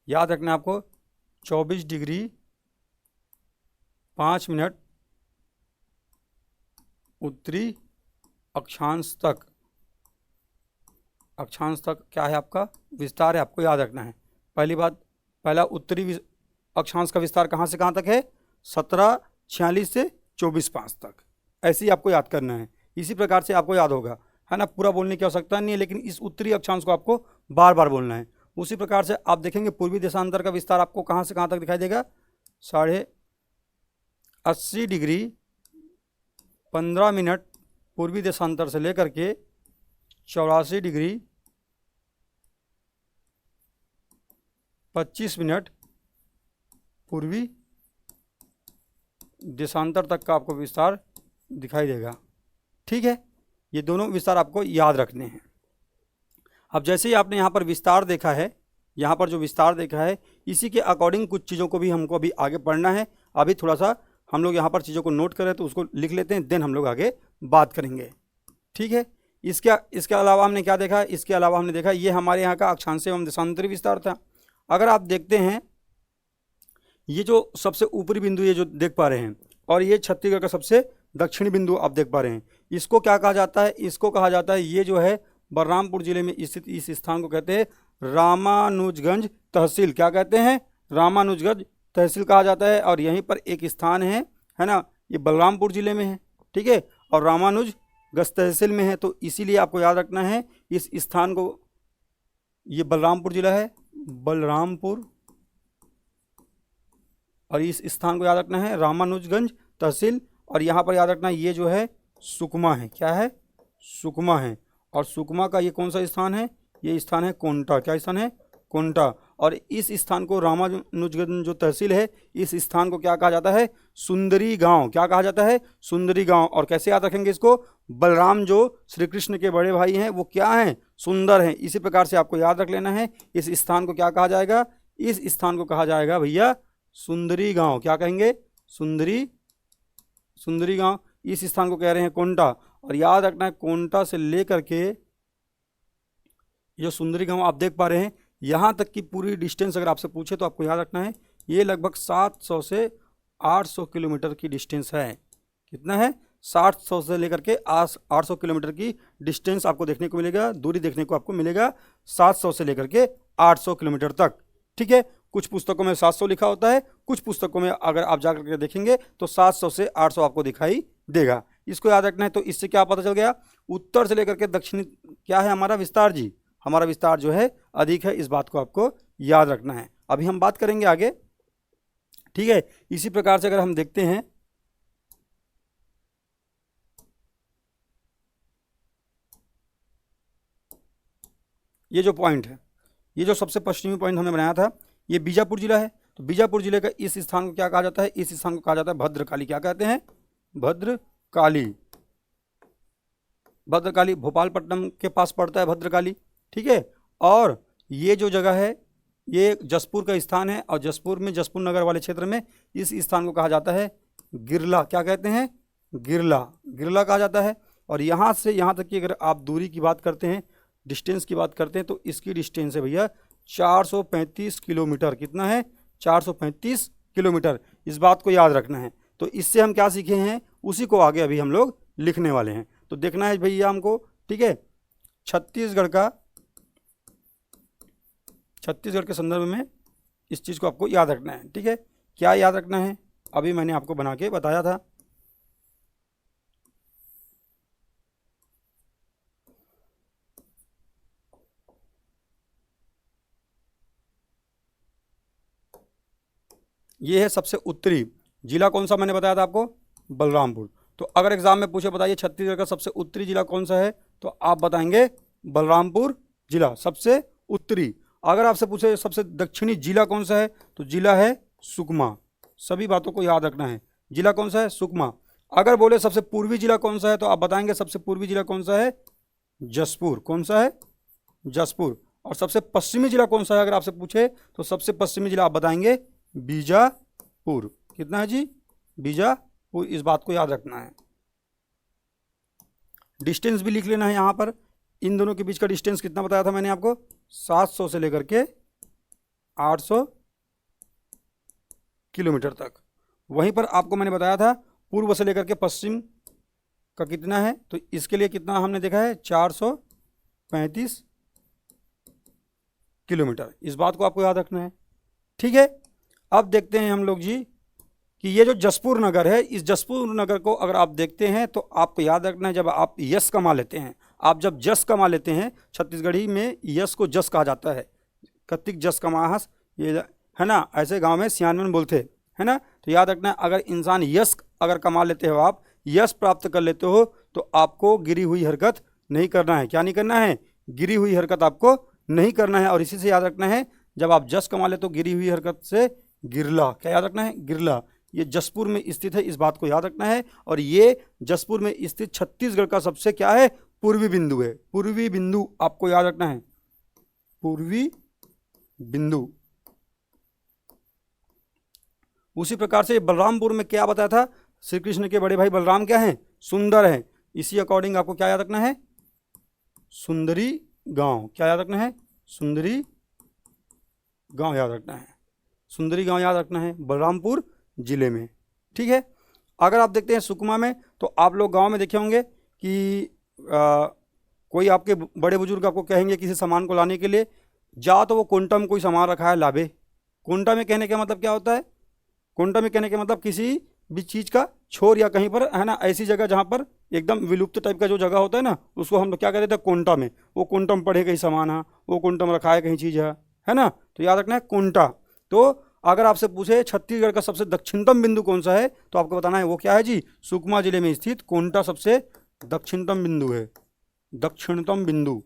याद रखना आपको 24 डिग्री 5 मिनट उत्तरी अक्षांश तक। अक्षांश तक क्या है आपका विस्तार है, आपको याद रखना है। पहली बात, पहला उत्तरी अक्षांश का विस्तार कहाँ से कहाँ तक है, 1746 से 24/5 तक। ऐसे ही आपको याद करना है, इसी प्रकार से आपको याद होगा, है ना, पूरा बोलने की आवश्यकता नहीं है, लेकिन इस उत्तरी अक्षांश को आपको बार बार बोलना है। उसी प्रकार से आप देखेंगे पूर्वी देशांतर का विस्तार आपको कहाँ से कहाँ तक दिखाई देगा, 80 डिग्री 15 मिनट पूर्वी देशांतर से लेकर के 84 डिग्री 25 मिनट पूर्वी देशांतर तक का आपको विस्तार दिखाई देगा। ठीक है, ये दोनों विस्तार आपको याद रखने हैं। अब जैसे ही आपने यहाँ पर विस्तार देखा है, यहाँ पर जो विस्तार देखा है, इसी के अकॉर्डिंग कुछ चीज़ों को भी हमको अभी आगे पढ़ना है। अभी थोड़ा सा हम लोग यहाँ पर चीज़ों को नोट करें तो उसको लिख लेते हैं, देन हम लोग आगे बात करेंगे। ठीक है, इसके इसके अलावा हमने क्या देखा, इसके अलावा हमने देखा ये हमारे यहाँ का अक्षांश एवं देशांतरी विस्तार था। अगर आप देखते हैं ये जो सबसे ऊपरी बिंदु ये जो देख पा रहे हैं और ये छत्तीसगढ़ का सबसे दक्षिणी बिंदु आप देख पा रहे हैं, इसको क्या कहा जाता है, इसको कहा जाता है, ये जो है बलरामपुर जिले में स्थित इस स्थान को कहते हैं रामानुजगंज तहसील। क्या कहते हैं, रामानुजगंज तहसील कहा जाता है। और यहीं पर एक स्थान है ना, ये बलरामपुर जिले में है, ठीक है, और रामानुजगंज तहसील में है। तो इसीलिए आपको याद रखना है इस स्थान को, ये बलरामपुर जिला है, बलरामपुर, और इस स्थान को याद रखना है रामानुजगंज तहसील। और यहाँ पर याद रखना है ये जो है सुकमा है, क्या है, सुकमा है। और सुकमा का ये कौन सा स्थान है, ये स्थान है कोंटा। क्या स्थान है, कोंटा। और इस स्थान को रामानुजगंज जो तहसील है, इस स्थान को क्या कहा जाता है, सुंदरी गांव। क्या कहा जाता है, सुंदरी गांव। और कैसे याद रखेंगे इसको, बलराम जो श्री कृष्ण के बड़े भाई हैं वो क्या हैं, सुंदर हैं। इसी प्रकार से आपको याद रख लेना है इस स्थान को क्या कहा जाएगा, इस स्थान को कहा जाएगा भैया सुंदरी गांव। क्या कहेंगे, सुंदरी गांव। इस स्थान को कह रहे हैं कोंटा। और याद रखना है कोंटा से लेकर के ये सुंदरी गांव आप देख पा रहे हैं, यहाँ तक की पूरी डिस्टेंस अगर आपसे पूछे तो आपको याद रखना है ये लगभग 700 से 800 किलोमीटर की डिस्टेंस है। कितना है, 700 से लेकर के 800 किलोमीटर की डिस्टेंस आपको देखने को मिलेगा, दूरी देखने को आपको मिलेगा 700 से लेकर के 800 किलोमीटर तक, ठीक है। कुछ पुस्तकों में 700 लिखा होता है, कुछ पुस्तकों में अगर आप जाकर के देखेंगे तो 700 से 800 आपको दिखाई देगा। इसको याद रखना है। तो इससे क्या पता चल गया, उत्तर से लेकर के दक्षिण क्या है हमारा विस्तार जी, हमारा विस्तार जो है अधिक है, इस बात को आपको याद रखना है। अभी हम बात करेंगे आगे, ठीक है। इसी प्रकार से अगर हम देखते हैं ये जो पॉइंट है, ये जो सबसे पश्चिमी पॉइंट हमने बनाया था, ये बीजापुर जिला है। तो बीजापुर जिले का इस स्थान को क्या कहा जाता है, इस स्थान को कहा जाता है भद्रकाली। क्या कहते हैं, भद्रकाली। भद्रकाली भोपालपट्टनम के पास पड़ता है भद्रकाली, ठीक है। और ये जो जगह है ये जसपुर का स्थान है, और जसपुर में जसपुर नगर वाले क्षेत्र में इस स्थान को कहा जाता है गिरला। क्या कहते हैं, गिरला, गिरला कहा जाता है। और यहाँ से यहाँ तक की अगर आप दूरी की बात करते हैं, डिस्टेंस की बात करते हैं, तो इसकी डिस्टेंस है भैया 435 किलोमीटर। कितना है, 435 किलोमीटर। इस बात को याद रखना है। तो इससे हम क्या सीखे हैं, उसी को आगे अभी हम लोग लिखने वाले हैं। तो देखना है भैया हमको, ठीक है। छत्तीसगढ़ के संदर्भ में इस चीज़ को आपको याद रखना है, ठीक है। क्या याद रखना है, अभी मैंने आपको बना के बताया था। ये है सबसे उत्तरी जिला, कौन सा मैंने बताया था आपको, बलरामपुर। तो अगर एग्जाम में पूछे बताइए छत्तीसगढ़ का सबसे उत्तरी जिला कौन सा है, तो आप बताएंगे बलरामपुर जिला सबसे उत्तरी। अगर आपसे पूछे सबसे दक्षिणी जिला कौन सा है, तो जिला है सुकमा। सभी बातों को याद रखना है, जिला कौन सा है, सुकमा। अगर बोले सबसे पूर्वी जिला कौन सा है, तो आप बताएंगे सबसे पूर्वी जिला कौन सा है, जसपुर। कौन सा है, जसपुर। और सबसे पश्चिमी जिला कौन सा है अगर आपसे पूछे, तो सबसे पश्चिमी जिला आप बताएंगे बीजापुर। कितना है जी, बीजापुर। इस बात को याद रखना है। डिस्टेंस भी लिख लेना है यहाँ पर। इन दोनों के बीच का डिस्टेंस कितना बताया था मैंने आपको, 700 से लेकर के 800 किलोमीटर तक। वहीं पर आपको मैंने बताया था पूर्व से लेकर के पश्चिम का कितना है, तो इसके लिए कितना हमने देखा है, 435 किलोमीटर। इस बात को आपको याद रखना है, ठीक है। अब देखते हैं हम लोग जी कि ये जो जसपुर नगर है, इस जसपुर नगर को अगर आप देखते हैं तो आपको याद रखना है, जब आप यश कमा लेते हैं, आप जब जस कमा लेते हैं, छत्तीसगढ़ी में यश को जस कहा जाता है, कतिक जस कमाहस, ये है ना, ऐसे गांव में सियानवन बोलते है ना। तो याद रखना है अगर इंसान यश अगर कमा लेते हो, आप यश प्राप्त कर लेते हो, तो आपको गिरी हुई हरकत नहीं करना है। क्या नहीं करना है, गिरी हुई हरकत आपको नहीं करना है। और इसी से याद रखना है जब आप जस कमा ले तो गिरी हुई हरकत से गिरला। क्या याद रखना है, गिरला। ये जसपुर में स्थित है, इस बात को याद रखना है। और ये जसपुर में स्थित छत्तीसगढ़ का सबसे क्या है, पूर्वी बिंदु है। पूर्वी बिंदु आपको याद रखना है, पूर्वी बिंदु। उसी प्रकार से बलरामपुर में क्या बताया था, श्री कृष्ण के बड़े भाई बलराम क्या हैं, सुंदर हैं। इसी अकॉर्डिंग आपको क्या याद रखना है, सुंदरी गांव, क्या याद रखना है, सुंदरी गांव याद रखना है, सुंदरी गांव याद रखना है, बलरामपुर जिले में। ठीक है। अगर आप देखते हैं सुकमा में, तो आप लोग गांव में देखे होंगे कि कोई आपके बड़े बुजुर्ग आपको कहेंगे किसी सामान को लाने के लिए, जा तो वो कोंटा में कोई सामान रखा है लावे। कोंटा में कहने का मतलब क्या होता है, कोंटा में कहने का मतलब किसी भी चीज़ का छोर या कहीं पर, है ना, ऐसी जगह जहाँ पर एकदम विलुप्त टाइप का जो जगह होता है ना, उसको हम लोग क्या कहते हैं, कोंटा में। वो कोंटा में पड़े कहीं सामान है, वो कोंटा में रखा है कहीं चीज़ है ना, तो याद रखना है कोंटा। तो अगर आपसे पूछे छत्तीसगढ़ का सबसे दक्षिणतम बिंदु कौन सा है, तो आपको बताना है वो क्या है जी, सुकमा जिले में स्थित कोंटा सबसे दक्षिणतम बिंदु है, दक्षिणतम बिंदु।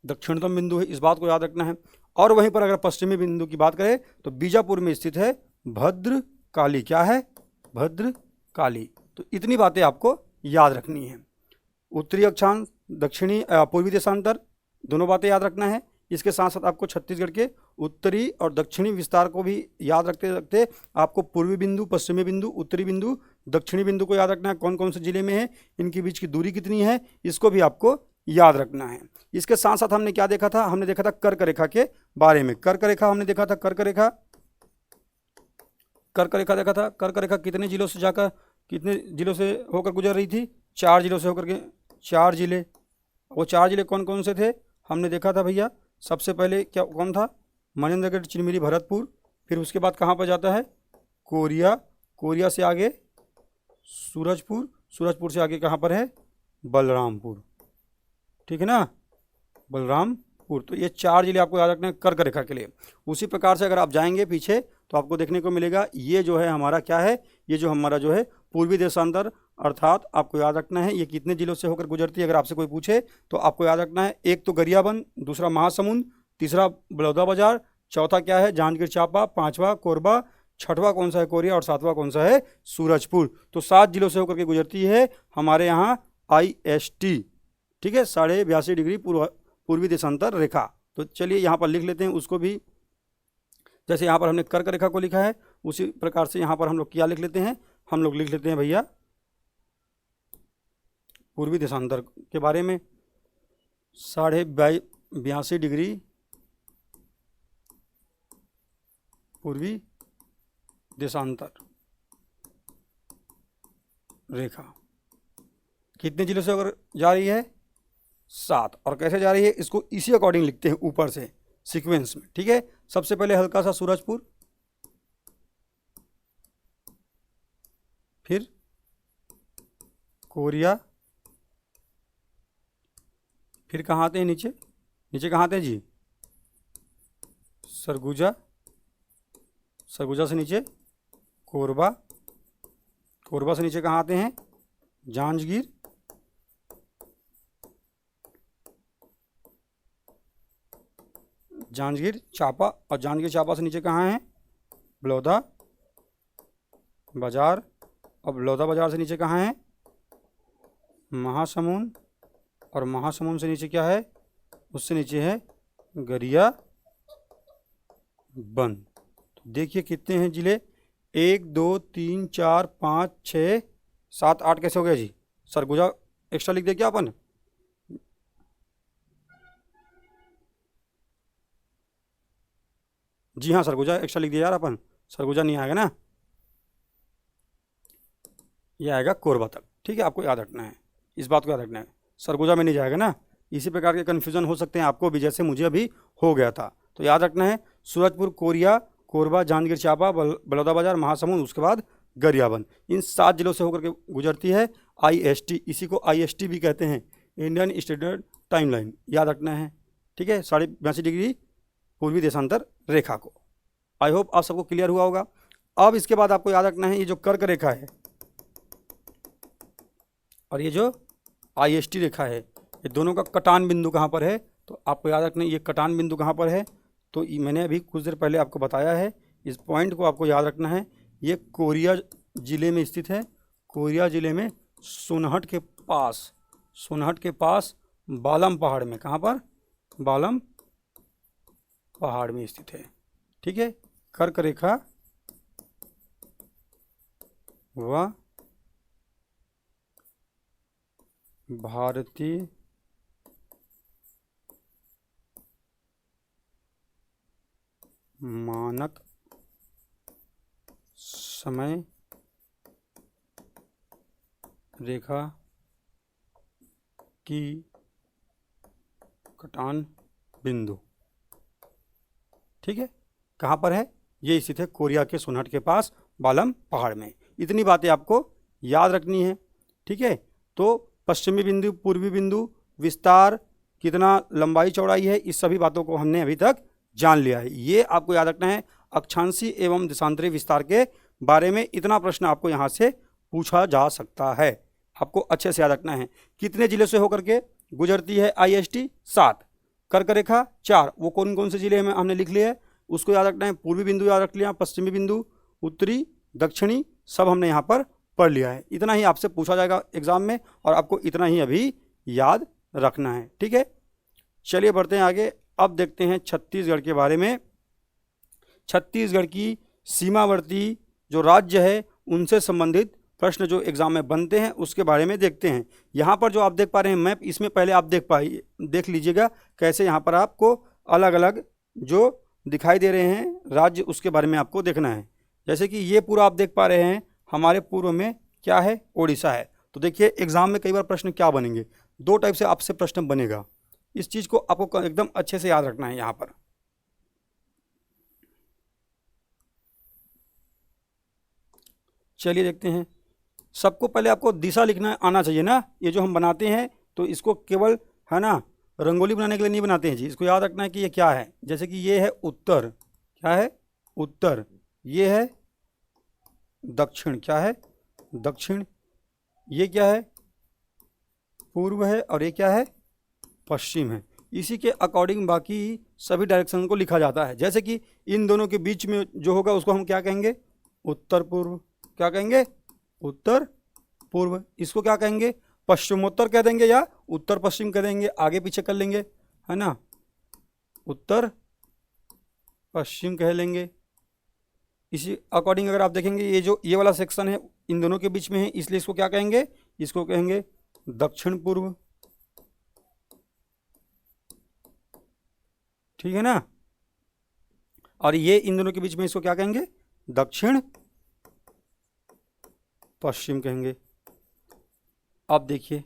दक्षिणतम बिंदु है, इस बात को याद रखना है। और वहीं पर अगर पश्चिमी बिंदु की बात करें तो बीजापुर में स्थित है भद्रकाली, क्या है, भद्रकाली। तो इतनी बातें आपको याद रखनी है। उत्तरी अक्षांश, दक्षिणी पूर्वी देशांतर, दोनों बातें याद रखना है। इसके साथ साथ आपको छत्तीसगढ़ के उत्तरी और दक्षिणी विस्तार को भी याद रखते रखते आपको पूर्वी बिंदु, पश्चिमी बिंदु, उत्तरी बिंदु, दक्षिणी बिंदु को याद रखना है, कौन कौन से जिले में है, इनके बीच की दूरी कितनी है, इसको भी आपको याद रखना है। इसके साथ साथ हमने क्या देखा था, हमने देखा था कर्क रेखा के बारे में। कर्क रेखा हमने देखा था, कर्क रेखा, कर्क रेखा देखा था। कर्क रेखा कितने जिलों से जाकर, कितने जिलों से होकर गुजर रही थी, 4 जिलों से होकर के, 4 जिले। वो 4 जिले कौन कौन से थे, हमने देखा था भैया। सबसे पहले क्या कौन था, मनेन्द्रगढ़, चिरमिरी, भरतपुर। फिर उसके बाद कहाँ पर जाता है, कोरिया, कोरिया से आगे सूरजपुर, सूरजपुर से आगे कहाँ पर है, बलरामपुर। ठीक है ना, बलरामपुर। तो ये 4 जिले आपको याद रखना है कर्क रेखा के लिए। उसी प्रकार से अगर आप जाएंगे पीछे तो आपको देखने को मिलेगा, ये जो है हमारा क्या है, ये जो हमारा जो है पूर्वी देशांतर, अर्थात आपको याद रखना है ये कितने जिलों से होकर गुजरती है। अगर आपसे कोई पूछे तो आपको याद रखना है, एक तो गरियाबंद, दूसरा महासमुंद, तीसरा बलौदाबाजार, चौथा क्या है जांजगीर चांपा, 5वां कोरबा, 6वां कौन सा है कोरिया, और 7वां कौन सा है सूरजपुर। तो 7 जिलों से होकर के गुजरती है हमारे यहाँ IST। ठीक है, 82.5 डिग्री पूर्वी देशांतर रेखा। तो चलिए यहाँ पर लिख लेते हैं उसको भी, जैसे यहाँ पर हमने कर्क रेखा को लिखा है उसी प्रकार से यहाँ पर हम लोग क्या लिख लेते हैं, हम लोग लिख लेते हैं भैया पूर्वी देशांतर के बारे में। 82.5 डिग्री पूर्वी देशांतर रेखा कितने जिलों से अगर जा रही है, 7। और कैसे जा रही है इसको इसी अकॉर्डिंग लिखते हैं ऊपर से सीक्वेंस में। ठीक है, सबसे पहले हल्का सा सूरजपुर, फिर कोरिया, फिर कहाँ आते हैं नीचे, नीचे कहाँ आते हैं जी, सरगुजा, सरगुजा से नीचे कोरबा, कोरबा से नीचे कहाँ आते हैं जांजगीर, जांजगीर चांपा, और जांजगीर चांपा से नीचे कहाँ है बलौदा बाजार, और बलौदा बाजार से नीचे कहाँ है महासमुंद, और महासमुंद से नीचे क्या है, उससे नीचे है गरियाबंद। तो देखिए कितने हैं जिले, 1 2 3 4 5 6 7 8 कैसे हो गया जी, सरगुजा एक्स्ट्रा लिख दे क्या अपन, जी हाँ सरगुजा एक्स्ट्रा लिख दिया यार अपन, सरगुजा नहीं आएगा ना, ये आएगा कोरबा तक। ठीक है, आपको याद रखना है, इस बात को याद रखना है, सरगुजा में नहीं जाएगा ना। इसी प्रकार के कन्फ्यूजन हो सकते हैं आपको भी, जैसे मुझे अभी हो गया था। तो याद रखना है सूरजपुर, कोरिया, कोरबा, जांजगीर चांपा, बलौदाबाजार, महासमुंद, उसके बाद गरियाबंद, इन 7 जिलों से होकर के गुजरती है IST। इसी को IST भी कहते हैं, इंडियन स्टैंडर्ड टाइमलाइन, याद रखना है। ठीक है, 82.5 डिग्री पूर्वी देशांतर रेखा को। आई होप आप सबको क्लियर हुआ होगा। अब इसके बाद आपको याद रखना है ये जो कर्क रेखा है और ये जो IST रेखा है, ये दोनों का कटान बिंदु कहाँ पर है, तो आपको याद रखना है ये कटान बिंदु कहाँ पर है। तो मैंने अभी कुछ देर पहले आपको बताया है, इस पॉइंट को आपको याद रखना है। ये कोरिया ज़िले में स्थित है, कोरिया ज़िले में सोनहट के पास, सोनहट के पास बालम पहाड़ में, कहाँ पर बालम पहाड़ में स्थित है। ठीक है, कर्क रेखा व भारतीय मानक समय रेखा की कटान बिंदु, ठीक है, कहाँ पर है? ये स्थित है कोरिया के सोनहट के पास बालम पहाड़ में। इतनी बातें आपको याद रखनी है, ठीक है। तो पश्चिमी बिंदु, पूर्वी बिंदु, विस्तार, कितना लंबाई चौड़ाई है, इस सभी बातों को हमने अभी तक जान लिया है। ये आपको याद रखना है। अक्षांशी एवं देशांतरी विस्तार के बारे में इतना प्रश्न आपको यहाँ से पूछा जा सकता है, आपको अच्छे से याद रखना है। कितने जिले से होकर के गुजरती है IST? 7। कर्क रेखा 4, वो कौन कौन से जिले में हमने लिख लिए है, उसको याद रखना है। पूर्वी बिंदु याद रख लिया, पश्चिमी बिंदु, उत्तरी, दक्षिणी, सब हमने यहाँ पर पढ़ लिया है। इतना ही आपसे पूछा जाएगा एग्जाम में और आपको इतना ही अभी याद रखना है, ठीक है। चलिए बढ़ते हैं आगे। अब देखते हैं छत्तीसगढ़ के बारे में। छत्तीसगढ़ की सीमावर्ती जो राज्य है उनसे संबंधित प्रश्न जो एग्जाम में बनते हैं उसके बारे में देखते हैं। यहाँ पर जो आप देख पा रहे हैं मैप, इसमें पहले आप देख लीजिएगा कैसे यहाँ पर आपको अलग अलग जो दिखाई दे रहे हैं राज्य, उसके बारे में आपको देखना है। जैसे कि ये पूरा आप देख पा रहे हैं, हमारे पूर्व में क्या है? ओडिशा है। तो देखिए एग्जाम में कई बार प्रश्न क्या बनेंगे, दो टाइप से आपसे प्रश्न बनेगा। इस चीज को आपको एकदम अच्छे से याद रखना है। यहाँ पर चलिए देखते हैं। सबको पहले आपको दिशा लिखना आना चाहिए ना। ये जो हम बनाते हैं तो इसको केवल है ना रंगोली बनाने के लिए नहीं बनाते हैं जी, इसको याद रखना है कि ये क्या है। जैसे कि ये है उत्तर, क्या है? उत्तर। ये है दक्षिण, क्या है? दक्षिण। ये क्या है? पूर्व है। और ये क्या है? पश्चिम है। इसी के अकॉर्डिंग बाकी सभी डायरेक्शन को लिखा जाता है। जैसे कि इन दोनों के बीच में जो होगा उसको हम क्या कहेंगे? उत्तर पूर्व। क्या कहेंगे? उत्तर पूर्व। इसको क्या कहेंगे? पश्चिमोत्तर कह देंगे या उत्तर पश्चिम कह देंगे, आगे पीछे कर लेंगे, है ना। उत्तर पश्चिम कह लेंगे। इसी अकॉर्डिंग अगर आप देखेंगे ये जो ये वाला सेक्शन है इन दोनों के बीच में है, इसलिए इसको क्या कहेंगे? इसको कहेंगे दक्षिण पूर्व, ठीक है ना। और ये इन दोनों के बीच में इसको क्या कहेंगे? दक्षिण पश्चिम कहेंगे। अब देखिए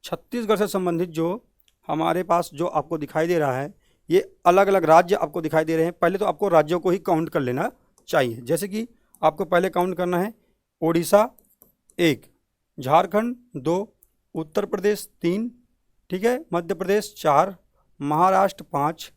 छत्तीसगढ़ से संबंधित जो हमारे पास जो आपको दिखाई दे रहा है, ये अलग अलग राज्य आपको दिखाई दे रहे हैं। पहले तो आपको राज्यों को ही काउंट कर लेना चाहिए। जैसे कि आपको पहले काउंट करना है ओडिशा 1, झारखंड 2, उत्तर प्रदेश 3, ठीक है, मध्य प्रदेश 4, महाराष्ट्र 5,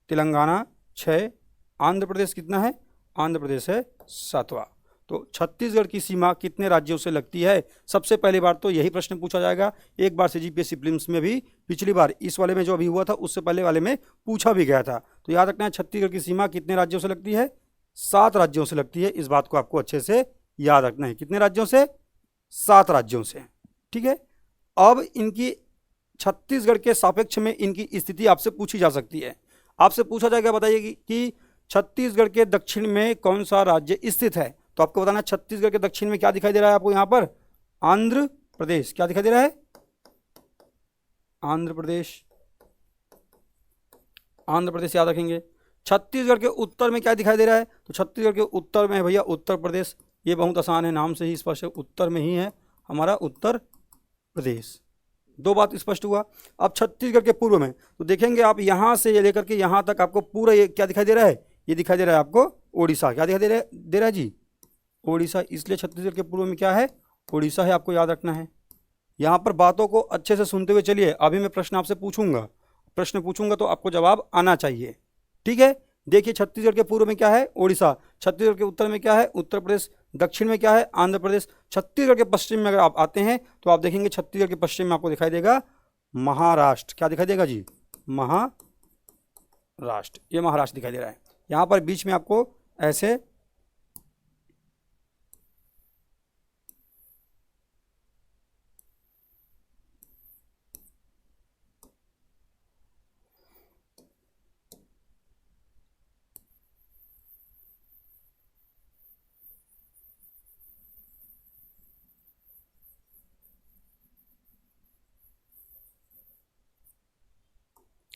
तेलंगाना 6, आंध्र प्रदेश कितना है? आंध्र प्रदेश है 7वां। तो छत्तीसगढ़ की सीमा कितने राज्यों से लगती है? सबसे पहली बार तो यही प्रश्न पूछा जाएगा। एक बार से जीपीएससी प्रीलिम्स में भी पिछली बार इस वाले में जो अभी हुआ था उससे पहले वाले में पूछा भी गया था। तो याद रखना है छत्तीसगढ़ की सीमा कितने राज्यों से लगती है? 7 राज्यों से लगती है। इस बात को आपको अच्छे से याद रखना है। कितने राज्यों से? 7 राज्यों से, ठीक है। अब इनकी छत्तीसगढ़ के सापेक्ष में इनकी स्थिति आपसे पूछी जा सकती है। आपसे पूछा जाएगा, बताइए कि छत्तीसगढ़ के दक्षिण में कौन सा राज्य स्थित है? तो आपको बताना छत्तीसगढ़ के दक्षिण में क्या दिखाई दे रहा है आपको? यहां पर आंध्र प्रदेश। क्या दिखाई दे रहा है? आंध्र प्रदेश। आंध्र प्रदेश याद रखेंगे। छत्तीसगढ़ के उत्तर में क्या दिखाई दे रहा है? तो छत्तीसगढ़ के उत्तर में है भैया उत्तर प्रदेश। ये बहुत आसान है, नाम से ही स्पष्ट है, उत्तर में ही है हमारा उत्तर प्रदेश। दो बात स्पष्ट हुआ। अब छत्तीसगढ़ के पूर्व में तो देखेंगे आप यहां से लेकर के यहां तक आपको पूरा ये क्या दिखाई दे रहा है? ये दिखाई दे रहा है आपको ओडिशा। क्या दिखाई दे रहा है जी? ओडिशा। इसलिए छत्तीसगढ़ के पूर्व में क्या है? ओडिशा है। आपको याद रखना है। यहाँ पर बातों को अच्छे से सुनते हुए चलिए। अभी मैं प्रश्न आपसे पूछूंगा, प्रश्न पूछूंगा तो आपको जवाब आना चाहिए, ठीक है। देखिए छत्तीसगढ़ के पूर्व में क्या है? ओडिशा। छत्तीसगढ़ के उत्तर में क्या है? उत्तर प्रदेश। दक्षिण में क्या है? आंध्र प्रदेश। छत्तीसगढ़ के पश्चिम में अगर आप आते हैं तो आप देखेंगे छत्तीसगढ़ के पश्चिम में आपको दिखाई देगा महाराष्ट्र। क्या दिखाई देगा जी? महाराष्ट्र। ये महाराष्ट्र दिखाई दे रहा है। यहाँ पर बीच में आपको ऐसे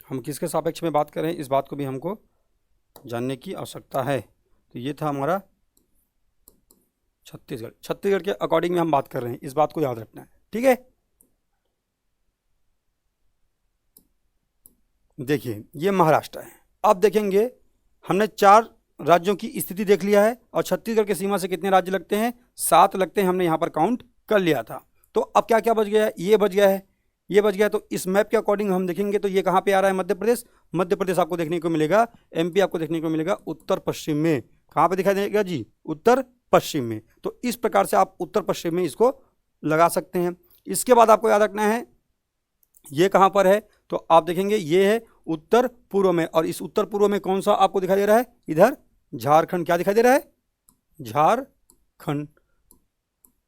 हम किसके सापेक्ष में बात करें, इस बात को भी हमको जानने की आवश्यकता है। तो ये था हमारा छत्तीसगढ़। छत्तीसगढ़ के अकॉर्डिंग में हम बात कर रहे हैं, इस बात को याद रखना है, ठीक है। देखिए ये महाराष्ट्र है। अब देखेंगे हमने 4 राज्यों की स्थिति देख लिया है और छत्तीसगढ़ की सीमा से कितने राज्य लगते हैं, 7 लगते हैं, हमने यहाँ पर काउंट कर लिया था। तो अब क्या क्या बच गया है, ये बच गया है, ये बच गया। तो इस मैप के अकॉर्डिंग हम देखेंगे तो ये कहाँ पे आ रहा है, मध्य प्रदेश। मध्य प्रदेश आपको देखने को मिलेगा, एमपी आपको देखने को मिलेगा उत्तर पश्चिम में। कहाँ पे दिखाई देगा जी, उत्तर पश्चिम में। तो इस प्रकार से आप उत्तर पश्चिम में इसको लगा सकते हैं। इसके बाद आपको याद रखना है ये कहाँ पर है, तो आप देखेंगे ये है उत्तर पूर्व में। और इस उत्तर पूर्व में कौन सा आपको दिखाई दे रहा है, इधर झारखंड। क्या दिखाई दे रहा है, झारखंड,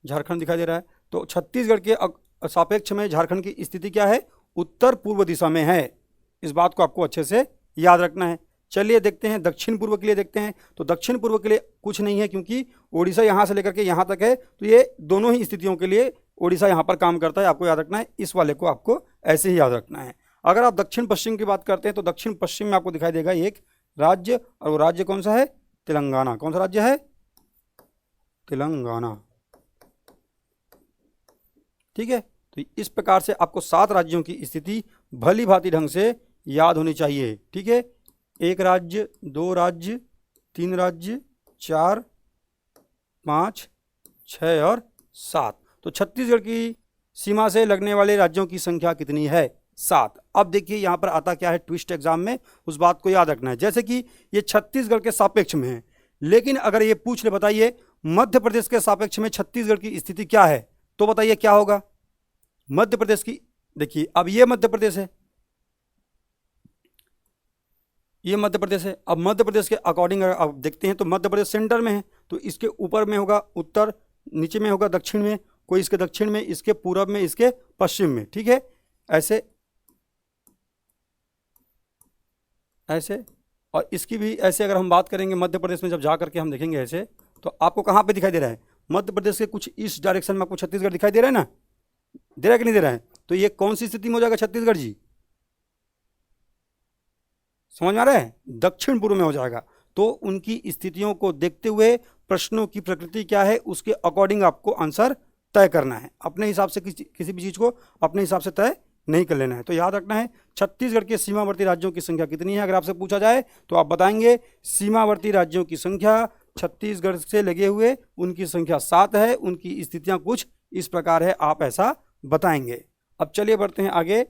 झारखंड दिखाई दे रहा है। तो छत्तीसगढ़ के सापेक्ष में झारखंड की स्थिति क्या है, उत्तर पूर्व दिशा में है। इस बात को आपको अच्छे से याद रखना है। चलिए देखते हैं दक्षिण पूर्व के लिए देखते हैं। तो दक्षिण पूर्व के लिए कुछ नहीं है, क्योंकि ओडिशा यहाँ से लेकर के यहाँ तक है। तो ये दोनों ही स्थितियों के लिए ओडिशा यहाँ पर काम करता है, आपको याद रखना है। इस वाले को आपको ऐसे ही याद रखना है। अगर आप दक्षिण पश्चिम की बात करते हैं तो दक्षिण पश्चिम में आपको दिखाई देगा एक राज्य, और वो राज्य कौन सा है, तेलंगाना। कौन सा राज्य है, तेलंगाना, ठीक है। तो इस प्रकार से आपको 7 राज्यों की स्थिति भली भांति ढंग से याद होनी चाहिए, ठीक है। 1 राज्य, 2 राज्य, 3 राज्य, 4, 5, 6 और 7। तो छत्तीसगढ़ की सीमा से लगने वाले राज्यों की संख्या कितनी है, 7। अब देखिए यहाँ पर आता क्या है ट्विस्ट एग्जाम में, उस बात को याद रखना है। जैसे कि ये छत्तीसगढ़ के सापेक्ष में है, लेकिन अगर ये पूछ ले बताइए मध्य प्रदेश के सापेक्ष में छत्तीसगढ़ की स्थिति क्या है, तो बताइए क्या होगा। मध्य प्रदेश की, देखिए अब ये मध्य प्रदेश है, ये मध्य प्रदेश है। अब मध्य प्रदेश के अकॉर्डिंग अगर आप देखते हैं तो मध्य प्रदेश सेंटर में है, तो इसके ऊपर में होगा उत्तर, नीचे में होगा दक्षिण में, कोई इसके दक्षिण में, इसके पूर्व में, इसके पश्चिम में, ठीक है। ऐसे ऐसे, और इसकी भी ऐसे अगर हम बात करेंगे मध्य प्रदेश में जब जा करके हम देखेंगे ऐसे, तो आपको कहाँ पे दिखाई दे रहा है, मध्य प्रदेश के कुछ इस डायरेक्शन में आपको छत्तीसगढ़ दिखाई दे रहा है ना, दे रहा है कि नहीं दे रहा है। तो ये कौन सी स्थिति में हो जाएगा छत्तीसगढ़ जी, समझ में आ रहा है, दक्षिण पूर्व में हो जाएगा। तो उनकी स्थितियों को देखते हुए प्रश्नों की प्रकृति क्या है उसके अकॉर्डिंग आपको आंसर तय करना है। अपने हिसाब से किसी भी चीज़ को अपने हिसाब से तय नहीं कर लेना है। तो याद रखना है छत्तीसगढ़ के सीमावर्ती राज्यों की संख्या कितनी है, अगर आपसे पूछा जाए तो आप बताएंगे सीमावर्ती राज्यों की संख्या छत्तीसगढ़ से लगे हुए उनकी संख्या 7 है। उनकी स्थितियां कुछ इस प्रकार है, आप ऐसा बताएंगे। अब चलिए बढ़ते हैं आगे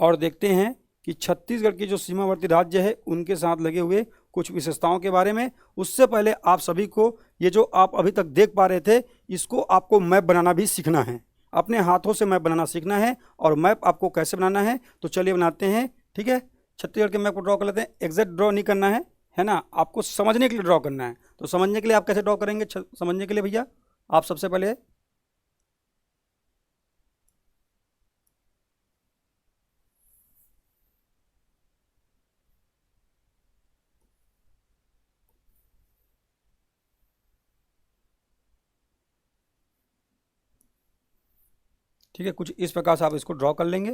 और देखते हैं कि छत्तीसगढ़ के जो सीमावर्ती राज्य है उनके साथ लगे हुए कुछ विशेषताओं के बारे में। उससे पहले आप सभी को ये जो आप अभी तक देख पा रहे थे, इसको आपको मैप बनाना भी सीखना है, अपने हाथों से मैप बनाना सीखना है। और मैप आपको कैसे बनाना है, तो चलिए बनाते हैं, ठीक है। छत्तीसगढ़ के मैप को ड्रॉ कर लेते हैं। एग्जैक्ट ड्रॉ नहीं करना है ना, आपको समझने के लिए ड्रॉ करना है। तो समझने के लिए आप कैसे ड्रॉ करेंगे, समझने के लिए भैया आप सबसे पहले ठीक है कुछ इस प्रकार से आप इसको ड्रॉ कर लेंगे।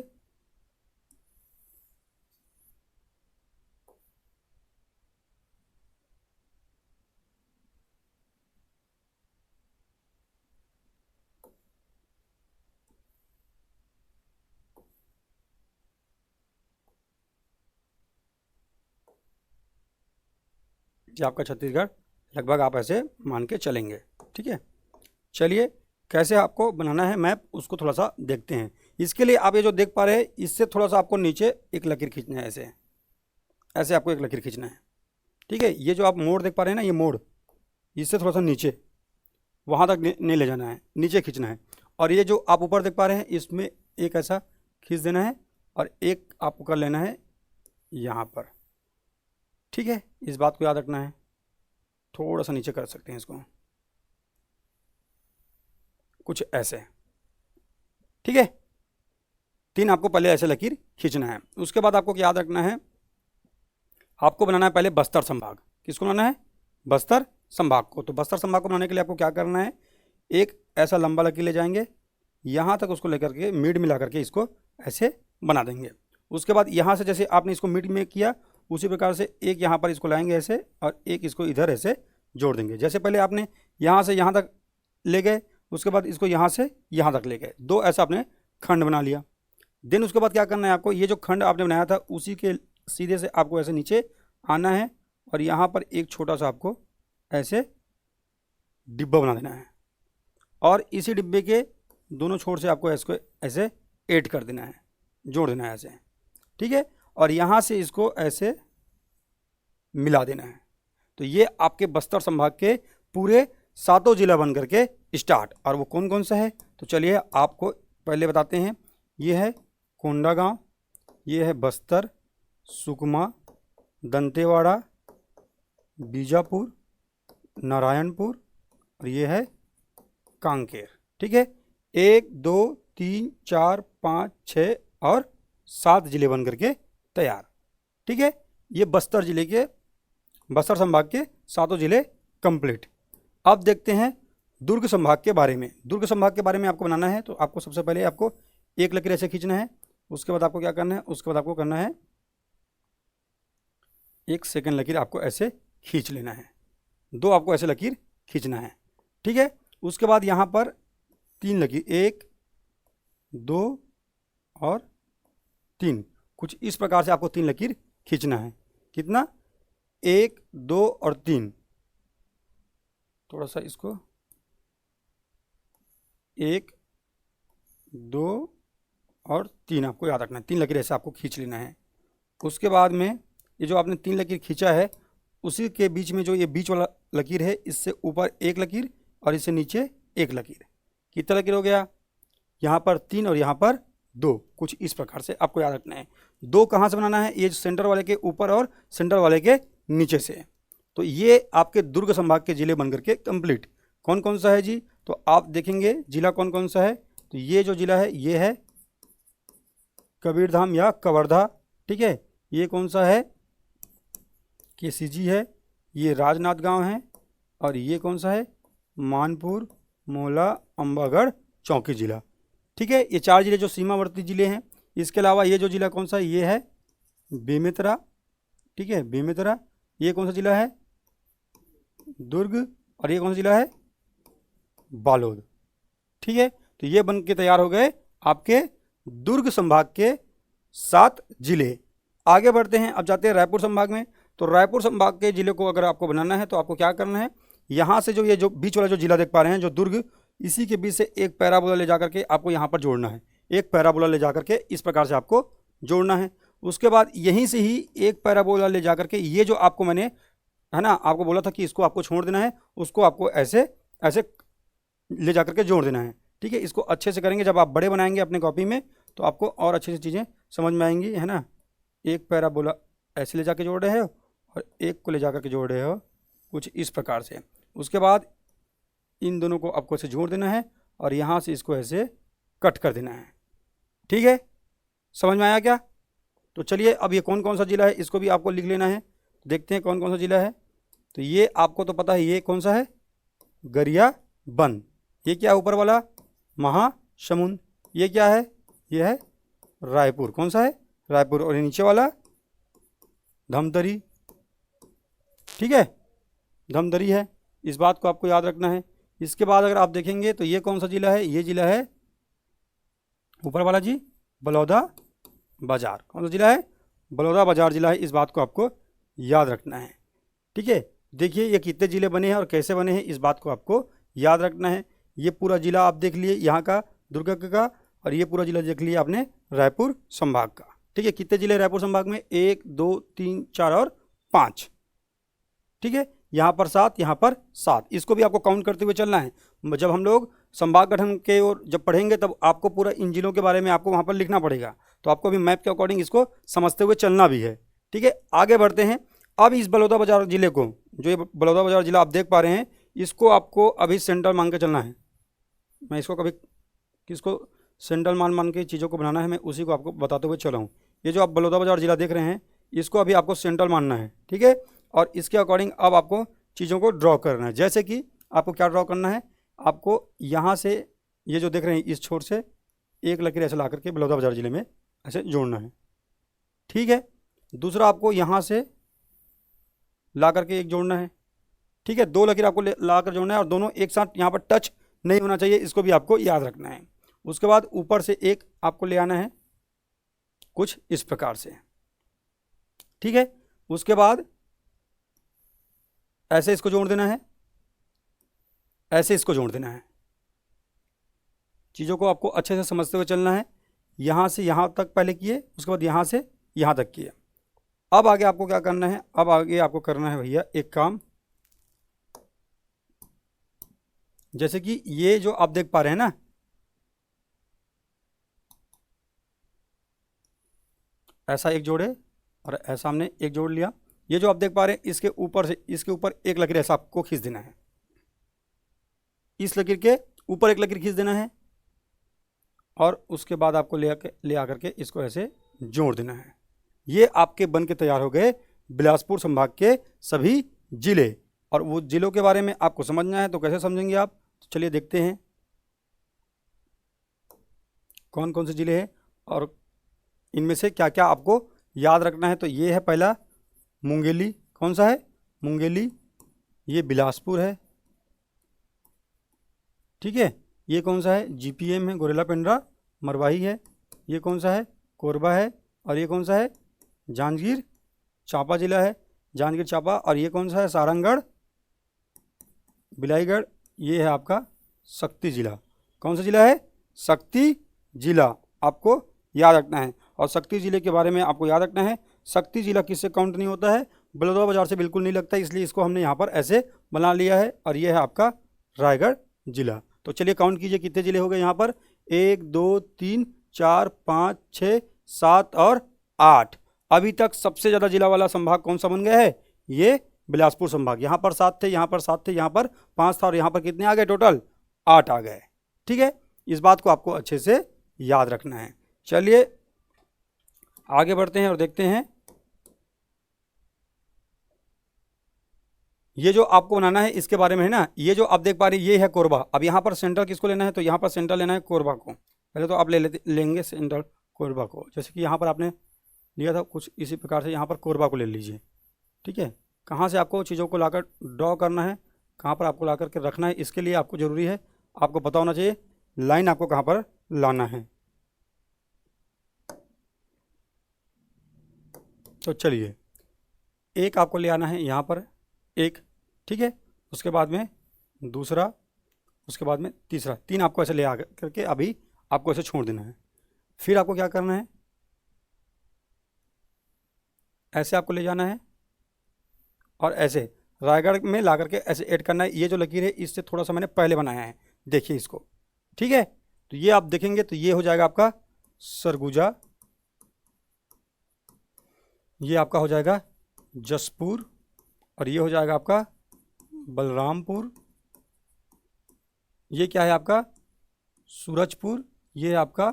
ये आपका छत्तीसगढ़ लगभग आप ऐसे मान के चलेंगे, ठीक है। चलिए कैसे आपको बनाना है मैप उसको थोड़ा सा देखते हैं। इसके लिए आप ये जो देख पा रहे हैं इससे थोड़ा सा आपको नीचे एक लकीर खींचना है, ऐसे ऐसे आपको एक लकीर खींचना है, ठीक है। ये जो आप मोड़ देख पा रहे हैं ना, ये मोड़, इससे थोड़ा सा नीचे वहाँ तक नहीं ले जाना है, नीचे खींचना है। और ये जो आप ऊपर देख पा रहे हैं इसमें एक ऐसा खींच देना है और एक आपको कर लेना है यहाँ पर, ठीक है। इस बात को याद रखना है। थोड़ा सा नीचे कर सकते हैं इसको कुछ ऐसे, ठीक है। 3 आपको पहले ऐसे लकीर खींचना है। उसके बाद आपको याद रखना है, आपको बनाना है पहले बस्तर संभाग। किसको बनाना है, बस्तर संभाग को। तो बस्तर संभाग को बनाने के लिए आपको क्या करना है, एक ऐसा लंबा लकीर ले जाएंगे, यहाँ तक उसको लेकर के मिड मिला करके इसको ऐसे बना देंगे। उसके बाद यहाँ से जैसे आपने इसको मिड में किया उसी प्रकार से एक यहाँ पर इसको लाएंगे ऐसे और एक इसको इधर ऐसे जोड़ देंगे। जैसे पहले आपने यहाँ से यहाँ तक ले गए, उसके बाद इसको यहाँ से यहाँ तक ले गए, दो ऐसा आपने खंड बना लिया। देन उसके बाद क्या करना है आपको, ये जो खंड आपने बनाया था उसी के सीधे से आपको ऐसे नीचे आना है और यहाँ पर एक छोटा सा आपको ऐसे डिब्बा बना देना है और इसी डिब्बे के दोनों छोर से आपको इसको ऐसे ऐड कर देना है, जोड़ देना है ऐसे, ठीक है। और यहाँ से इसको ऐसे मिला देना है। तो ये आपके बस्तर संभाग के पूरे 7 जिला बन करके स्टार्ट। और वो कौन कौन सा है तो चलिए आपको पहले बताते हैं। ये है कोंडागांव, ये है बस्तर, सुकमा, दंतेवाड़ा, बीजापुर, नारायणपुर और ये है कांकेर, ठीक है। 1 2 3 4 5 6 और 7 जिले बन करके तैयार, ठीक है। ये बस्तर जिले के, बस्तर संभाग के 7 जिले कंप्लीट। अब देखते हैं दुर्ग संभाग के बारे में। दुर्ग संभाग के बारे में आपको बनाना है तो आपको सबसे पहले आपको एक लकीर ऐसे खींचना है। उसके बाद आपको क्या करना है, उसके बाद आपको करना है एक सेकंड लकीर आपको ऐसे खींच लेना है, 2 आपको ऐसे लकीर खींचना है, ठीक है। उसके बाद यहाँ पर 3 लकीर, 1 2 और 3, कुछ इस प्रकार से आपको 3 लकीर खींचना है। कितना, 1 2 और 3, थोड़ा सा इसको 1 2 और 3 आपको याद रखना है, 3 लकीर ऐसे आपको खींच लेना है। उसके बाद में ये जो आपने 3 लकीर खींचा है उसी के बीच में जो ये बीच वाला लकीर है इससे ऊपर 1 लकीर और इससे नीचे 1 लकीर, कितना लकीर हो गया, यहाँ पर 3 और यहाँ पर 2, कुछ इस प्रकार से आपको याद रखना है। 2 कहाँ से बनाना है, ये सेंटर वाले के ऊपर और सेंटर वाले के नीचे से। तो ये आपके दुर्ग संभाग के जिले बनकर के कंप्लीट। कौन कौन सा है जी, तो आप देखेंगे जिला कौन कौन सा है। तो ये जो जिला है ये है कबीरधाम या कवर्धा, ठीक है। ये कौन सा है, केसीजी है, ये राजनांदगांव है और ये कौन सा है, मानपुर, मोला, अंबागढ़, चौकी जिला, ठीक है। ये 4 जिले जो सीमावर्ती जिले हैं। इसके अलावा ये जो जिला कौन सा है, ये है बेमेतरा, ठीक है, बेमेतरा। ये कौन सा जिला है, दुर्ग, और ये कौन सा जिला है, बालोद, ठीक है। तो ये बन के तैयार हो गए आपके दुर्ग संभाग के 7 जिले। आगे बढ़ते हैं, अब जाते हैं रायपुर संभाग में। तो रायपुर संभाग के जिले को अगर आपको बनाना है तो आपको क्या करना है, यहाँ से जो ये जो बीच वाला जो जिला देख पा रहे हैं जो दुर्ग, इसी के बीच से एक पैराबोला ले जाकर के आपको यहाँ पर जोड़ना है। एक पैराबोला ले जाकर के इस प्रकार से आपको जोड़ना है। उसके बाद यहीं से ही एक पैराबोला ले जाकर के ये जो आपको मैंने है ना आपको बोला था कि इसको आपको छोड़ देना है, उसको आपको ऐसे ऐसे ले जाकर के जोड़ देना है, ठीक है। इसको अच्छे से करेंगे, जब आप बड़े बनाएंगे अपने कॉपी में तो आपको और अच्छे से चीज़ें समझ में आएंगी, है ना। एक पैराबोला ऐसे ले जाके जोड़ रहे हो और एक को ले जाकर के जोड़ रहे हो, कुछ इस प्रकार से। उसके बाद इन दोनों को आपको ऐसे जोड़ देना है और यहाँ से इसको ऐसे कट कर देना है, ठीक है। समझ में आया क्या? तो चलिए अब ये कौन कौन सा जिला है इसको भी आपको लिख लेना है। देखते हैं कौन कौन सा जिला है। तो ये आपको तो पता है, ये कौन सा है, गरियाबंद। ये क्या है ऊपर वाला, महासमुंद। ये क्या है, ये है रायपुर। कौन सा है, रायपुर। और ये नीचे वाला धमतरी, ठीक है, धमतरी है। इस बात को आपको याद रखना है। इसके बाद अगर आप देखेंगे तो ये कौन सा जिला है, ये जिला है ऊपर वाला जी, बलौदा बाजार। कौन सा जिला है, बलौदा बाजार जिला है। इस बात को आपको याद रखना है, ठीक है। देखिए ये कितने जिले बने हैं और कैसे बने हैं, इस बात को आपको याद रखना है। ये पूरा जिला आप देख लिए यहाँ का दुर्ग का, और ये पूरा जिला देख लिया आपने रायपुर संभाग का, ठीक है। कितने जिले रायपुर संभाग में, 1 2 3 4 और 5, ठीक है। यहाँ पर 7, यहाँ पर 7। इसको भी आपको काउंट करते हुए चलना है। जब हम लोग संभाग गठन के और जब पढ़ेंगे तब आपको पूरा इन जिलों के बारे में आपको वहाँ पर लिखना पड़ेगा। तो आपको भी मैप के अकॉर्डिंग इसको समझते हुए चलना भी है, ठीक है। आगे बढ़ते हैं। अब इस बलौदा बाजार जिले को, जो ये बलौदा बाजार जिला आप देख पा रहे हैं, इसको आपको अभी सेंट्रल मान के चलना है। मैं इसको कभी किसको सेंट्रल मान के चीज़ों को बनाना है, मैं उसी को आपको बताते हुए चला हूँ। ये जो आप बलौदा बाजार जिला देख रहे हैं इसको अभी आपको सेंट्रल मानना है, ठीक है। और इसके अकॉर्डिंग अब आपको चीज़ों को ड्रॉ करना है। जैसे कि आपको क्या ड्रॉ करना है, आपको यहाँ से ये जो देख रहे हैं इस छोर से एक लकीर ऐसे ला करके बलौदा बाजार जिले में ऐसे जोड़ना है, ठीक है। दूसरा आपको यहाँ से ला करके एक जोड़ना है, ठीक है। 2 लकीर आपको ला कर जोड़ना है और दोनों एक साथ यहाँ पर टच नहीं होना चाहिए, इसको भी आपको याद रखना है। उसके बाद ऊपर से एक आपको ले आना है कुछ इस प्रकार से, ठीक है। उसके बाद ऐसे इसको जोड़ देना है, ऐसे इसको जोड़ देना है। चीज़ों को आपको अच्छे से समझते हुए चलना है। यहाँ से यहाँ तक पहले किए, उसके बाद यहाँ से यहाँ तक किए। अब आगे आपको क्या करना है, अब आगे आपको करना है भैया एक काम, जैसे कि ये जो आप देख पा रहे हैं ना, ऐसा एक जोड़े और ऐसा हमने एक जोड़ लिया। ये जो आप देख पा रहे हैं इसके ऊपर से इसके ऊपर एक लकीर ऐसा आपको खींच देना है, इस लकीर के ऊपर एक लकीर खींच देना है और उसके बाद आपको ले आकर के इसको ऐसे जोड़ देना है। ये आपके बन के तैयार हो गए बिलासपुर संभाग के सभी जिले। और वो जिलों के बारे में आपको समझना है तो कैसे समझेंगे आप, तो चलिए देखते हैं कौन कौन से जिले हैं और इनमें से क्या क्या आपको याद रखना है। तो ये है पहला मुंगेली, कौन सा है, मुंगेली। ये बिलासपुर है, ठीक है। ये कौन सा है, जीपीएम है, गोरेला पेंड्रा मरवाही है। ये कौन सा है, कोरबा है। और ये कौन सा है, जांजगीर चांपा जिला है, जांजगीर चांपा। और ये कौन सा है, सारंगगढ़ बिलाईगढ़। ये है आपका शक्ति जिला, कौन सा जिला है, शक्ति जिला, आपको याद रखना है। और शक्ति जिले के बारे में आपको याद रखना है, शक्ति जिला किससे काउंट नहीं होता है, बलौदा बाजार से बिल्कुल नहीं लगता है, इसलिए इसको हमने यहाँ पर ऐसे बना लिया है। और ये है आपका रायगढ़ जिला। तो चलिए काउंट कीजिए कितने जिले हो गए यहाँ पर, 1 2 3 4 5 6 7 और 8। अभी तक सबसे ज़्यादा जिला वाला संभाग कौन सा बन गया है, ये बिलासपुर संभाग। यहाँ पर 7 थे, यहाँ पर 7 थे, यहाँ पर 5 था और यहाँ पर कितने आ गए, टोटल 8 आ गए, ठीक है। इस बात को आपको अच्छे से याद रखना है। चलिए आगे बढ़ते हैं और देखते हैं ये जो आपको बनाना है इसके बारे में है ना। ये जो आप देख पा रहे हैं ये है कोरबा। अब यहाँ पर सेंटर किसको लेना है, तो यहाँ पर सेंटर लेना है कोरबा को। पहले तो आप लेंगे सेंटर कोरबा को, जैसे कि यहाँ पर आपने लिया था कुछ इसी प्रकार से यहाँ पर कोरबा को ले लीजिए, ठीक है। कहाँ से आपको चीज़ों को लाकर ड्रॉ करना है, कहाँ पर आपको ला करके रखना है, इसके लिए आपको ज़रूरी है आपको पता होना चाहिए लाइन आपको कहाँ पर लाना है। तो चलिए एक आपको ले आना है यहाँ पर एक, ठीक है। उसके बाद में दूसरा, उसके बाद में तीसरा, 3 आपको ऐसे ले आ करके अभी आपको ऐसे छोड़ देना है। फिर आपको क्या करना है, ऐसे आपको ले जाना है और ऐसे रायगढ़ में ला करके ऐसे ऐड करना है। ये जो लकीर है इससे थोड़ा सा मैंने पहले बनाया है, देखिए इसको, ठीक है। तो ये आप देखेंगे तो ये हो जाएगा आपका सरगुजा, ये आपका हो जाएगा जसपुर और ये हो जाएगा आपका बलरामपुर। ये क्या है आपका सूरजपुर, ये है आपका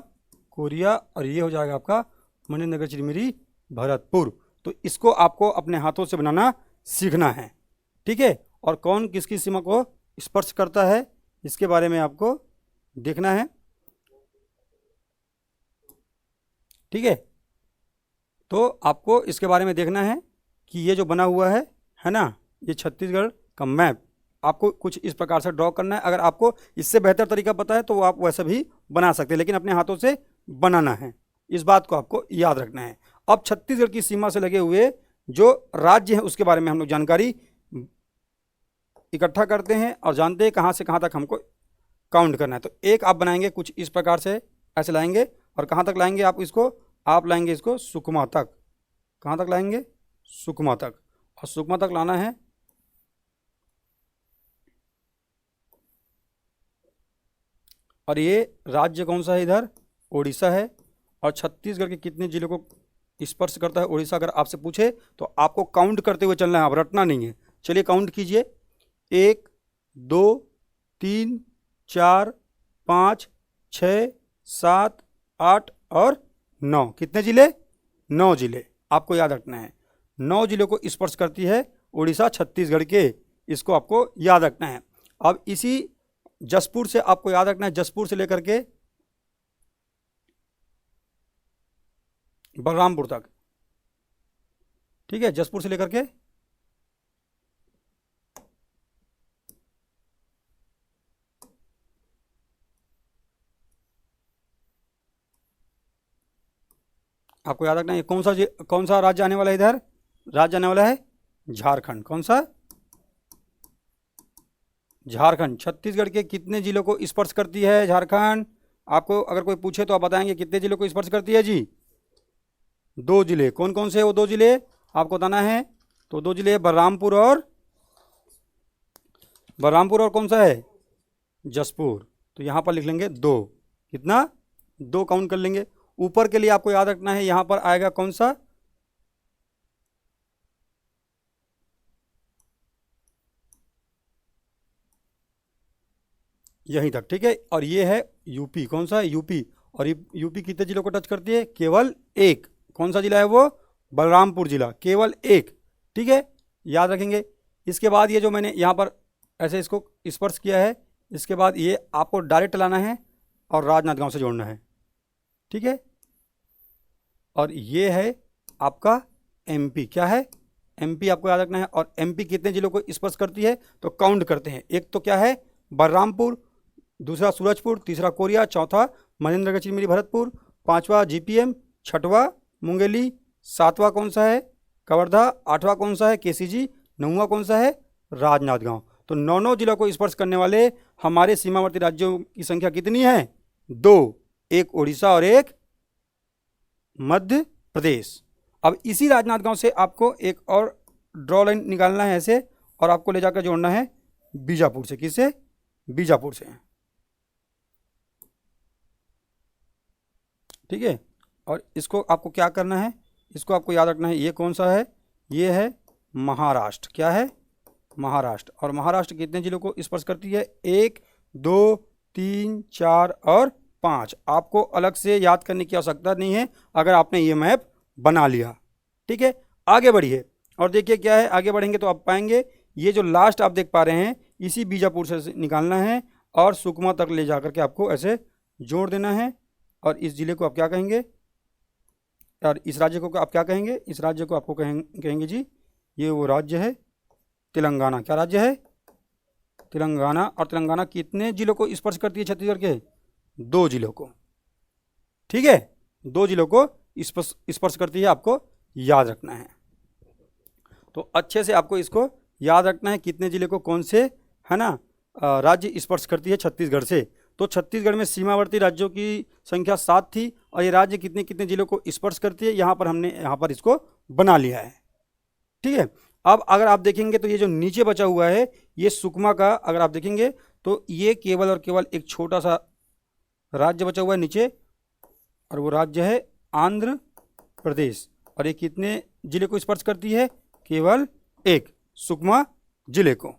कोरिया और ये हो जाएगा आपका मणिनगर चिरमिरी भरतपुर। तो इसको आपको अपने हाथों से बनाना सीखना है, ठीक है। और कौन किसकी सीमा को स्पर्श करता है इसके बारे में आपको देखना है, ठीक है। तो आपको इसके बारे में देखना है कि ये जो बना हुआ है ना, ये छत्तीसगढ़ का मैप आपको कुछ इस प्रकार से ड्रॉ करना है। अगर आपको इससे बेहतर तरीका पता है तो वो आप वैसे भी बना सकते हैं, लेकिन अपने हाथों से बनाना है, इस बात को आपको याद रखना है। अब छत्तीसगढ़ की सीमा से लगे हुए जो राज्य हैं उसके बारे में हम लोग जानकारी इकट्ठा करते हैं और जानते हैं कहाँ से कहाँ तक हमको काउंट करना है। तो एक आप बनाएंगे कुछ इस प्रकार से, ऐसे लाएंगे और कहाँ तक लाएंगे आप इसको, आप लाएंगे इसको सुकमा तक। कहाँ तक लाएंगे, सुकमा तक। और सुकमा तक लाना है और ये राज्य कौन सा है, इधर उड़ीसा है। और छत्तीसगढ़ के कितने जिलों को स्पर्श करता है उड़ीसा, अगर आपसे पूछे तो आपको काउंट करते हुए चलना है, आप रटना नहीं है। चलिए काउंट कीजिए, 1 2 3 4 5 6 7 8 और 9। कितने जिले, 9 जिले आपको याद रखना है। 9 जिलों को स्पर्श करती है उड़ीसा छत्तीसगढ़ के, इसको आपको याद रखना है। अब इसी जसपुर से आपको याद रखना है, जसपुर से लेकर के बलरामपुर तक, ठीक है, जसपुर से लेकर के आपको याद रखना है कौन सा राज्य आने वाला है इधर, राज्य आने वाला है झारखंड। कौन सा? झारखंड। छत्तीसगढ़ के कितने जिलों को स्पर्श करती है झारखंड? आपको अगर कोई पूछे तो आप बताएंगे कितने जिलों को स्पर्श करती है जी? 2 जिले। कौन कौन से हैं वो 2 जिले आपको बताना है? तो 2 जिले बलरामपुर और कौन सा है? जसपुर। तो यहाँ पर लिख लेंगे 2। कितना? 2 काउंट कर लेंगे। ऊपर के लिए आपको याद रखना है, यहाँ पर आएगा कौन सा? यहीं तक, ठीक है। और ये है यूपी। कौन सा है? यूपी। और यूपी कितने जिलों को टच करती है? केवल 1। कौन सा जिला है वो? बलरामपुर जिला, केवल 1। ठीक है, याद रखेंगे। इसके बाद ये जो मैंने यहाँ पर ऐसे इसको स्पर्श किया है, इसके बाद ये आपको डायरेक्ट लाना है और राजनांदगांव से जोड़ना है। ठीक है, और ये है आपका एमपी। क्या है? एमपी आपको याद रखना है। और एमपी कितने जिलों को स्पर्श करती है? तो काउंट करते हैं। एक तो क्या है? बलरामपुर, दूसरा सूरजपुर, तीसरा कोरिया, चौथा महेंद्रगढ़ चिरमिरी भरतपुर, 5वां जीपीएम, 6वां मुंगेली, 7वां कौन सा है? कवर्धा, 8वां कौन सा है? केसीजी, 9वां कौन सा है? राजनांदगांव। तो 9 जिलों को स्पर्श करने वाले हमारे सीमावर्ती राज्यों की संख्या कितनी है? 2। एक उड़ीसा और एक मध्य प्रदेश। अब इसी राजनांदगांव से आपको एक और ड्रॉ लाइन निकालना है ऐसे, और आपको ले जाकर जोड़ना है बीजापुर से। किससे? बीजापुर से। ठीक है, और इसको आपको क्या करना है? इसको आपको याद रखना है। ये कौन सा है? ये है महाराष्ट्र। क्या है? महाराष्ट्र। और महाराष्ट्र कितने जिलों को स्पर्श करती है? 1, 2, 3, 4 और 5। आपको अलग से याद करने की आवश्यकता नहीं है अगर आपने ये मैप बना लिया। ठीक है, आगे बढ़िए और देखिए क्या है। आगे बढ़ेंगे तो आप पाएंगे ये जो लास्ट आप देख पा रहे हैं, इसी बीजापुर से निकालना है और सुकमा तक ले जाकर के आपको ऐसे जोड़ देना है। और इस जिले को आप क्या कहेंगे? और इस राज्य को आप क्या कहेंगे? इस राज्य को आपको कहेंगे जी, ये वो राज्य है तेलंगाना। क्या राज्य है? तेलंगाना। और तेलंगाना कितने जिलों को स्पर्श करती है छत्तीसगढ़ के? 2 जिलों को। ठीक है, 2 जिलों को स्पर्श करती है, आपको याद रखना है। तो अच्छे से आपको इसको याद रखना है, कितने जिले को कौन से है ना राज्य स्पर्श करती है छत्तीसगढ़ से। तो छत्तीसगढ़ में सीमावर्ती राज्यों की संख्या 7 थी, और ये राज्य कितने कितने जिलों को स्पर्श करती है, यहाँ पर हमने यहाँ पर इसको बना लिया है। ठीक है, अब अगर आप देखेंगे तो ये जो नीचे बचा हुआ है, ये सुकमा का अगर आप देखेंगे तो ये केवल और केवल एक छोटा सा राज्य बचा हुआ है नीचे, और वो राज्य है आंध्र प्रदेश। और ये कितने जिले को स्पर्श करती है? केवल 1, सुकमा जिले को।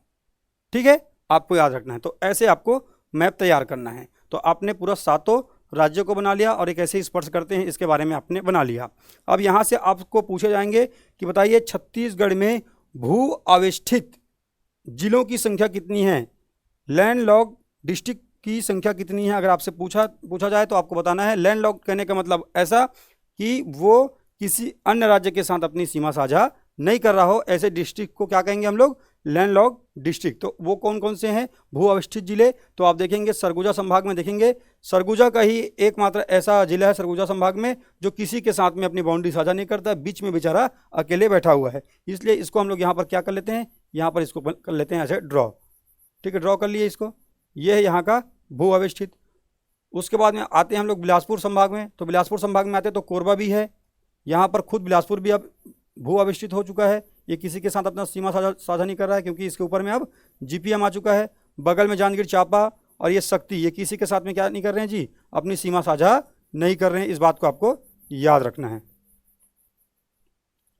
ठीक है, आपको याद रखना है। तो ऐसे आपको मैप तैयार करना है। तो आपने पूरा 7 राज्यों को बना लिया, और एक ऐसे स्पर्श करते हैं इसके बारे में आपने बना लिया। अब यहाँ से आपको पूछे जाएंगे कि बताइए छत्तीसगढ़ में भू आवेष्टित जिलों की संख्या कितनी है, लैंडलॉक डिस्ट्रिक्ट की संख्या कितनी है। अगर आपसे पूछा जाए तो आपको बताना है। लैंडलॉक कहने का मतलब ऐसा कि वो किसी अन्य राज्य के साथ अपनी सीमा साझा नहीं कर रहा हो, ऐसे डिस्ट्रिक्ट को क्या कहेंगे हम लोग? Landlock district. तो वो कौन कौन से हैं भू अवस्थित जिले? तो आप देखेंगे सरगुजा संभाग में देखेंगे, सरगुजा का ही एकमात्र ऐसा जिला है सरगुजा संभाग में जो किसी के साथ में अपनी बाउंड्री साझा नहीं करता, बीच में बेचारा अकेले बैठा हुआ है। इसलिए इसको हम लोग यहाँ पर क्या कर लेते हैं? यहाँ पर इसको कर लेते हैं ऐसे ड्रॉ। ठीक है, ड्रॉ कर लिए इसको। ये है यहाँ का भू अवस्थित। उसके बाद में आते हैं हम लोग बिलासपुर संभाग में। तो बिलासपुर संभाग में आते हैं तो कोरबा भी है, यहाँ पर खुद बिलासपुर भी अब भू अवस्थित हो चुका है। ये किसी के साथ अपना सीमा साझा नहीं कर रहा है, क्योंकि इसके ऊपर में अब जीपीएम आ चुका है। बगल में जांजगीर चांपा और ये शक्ति, ये किसी के साथ में क्या नहीं कर रहे हैं जी? अपनी सीमा साझा नहीं कर रहे हैं। इस बात को आपको याद रखना है।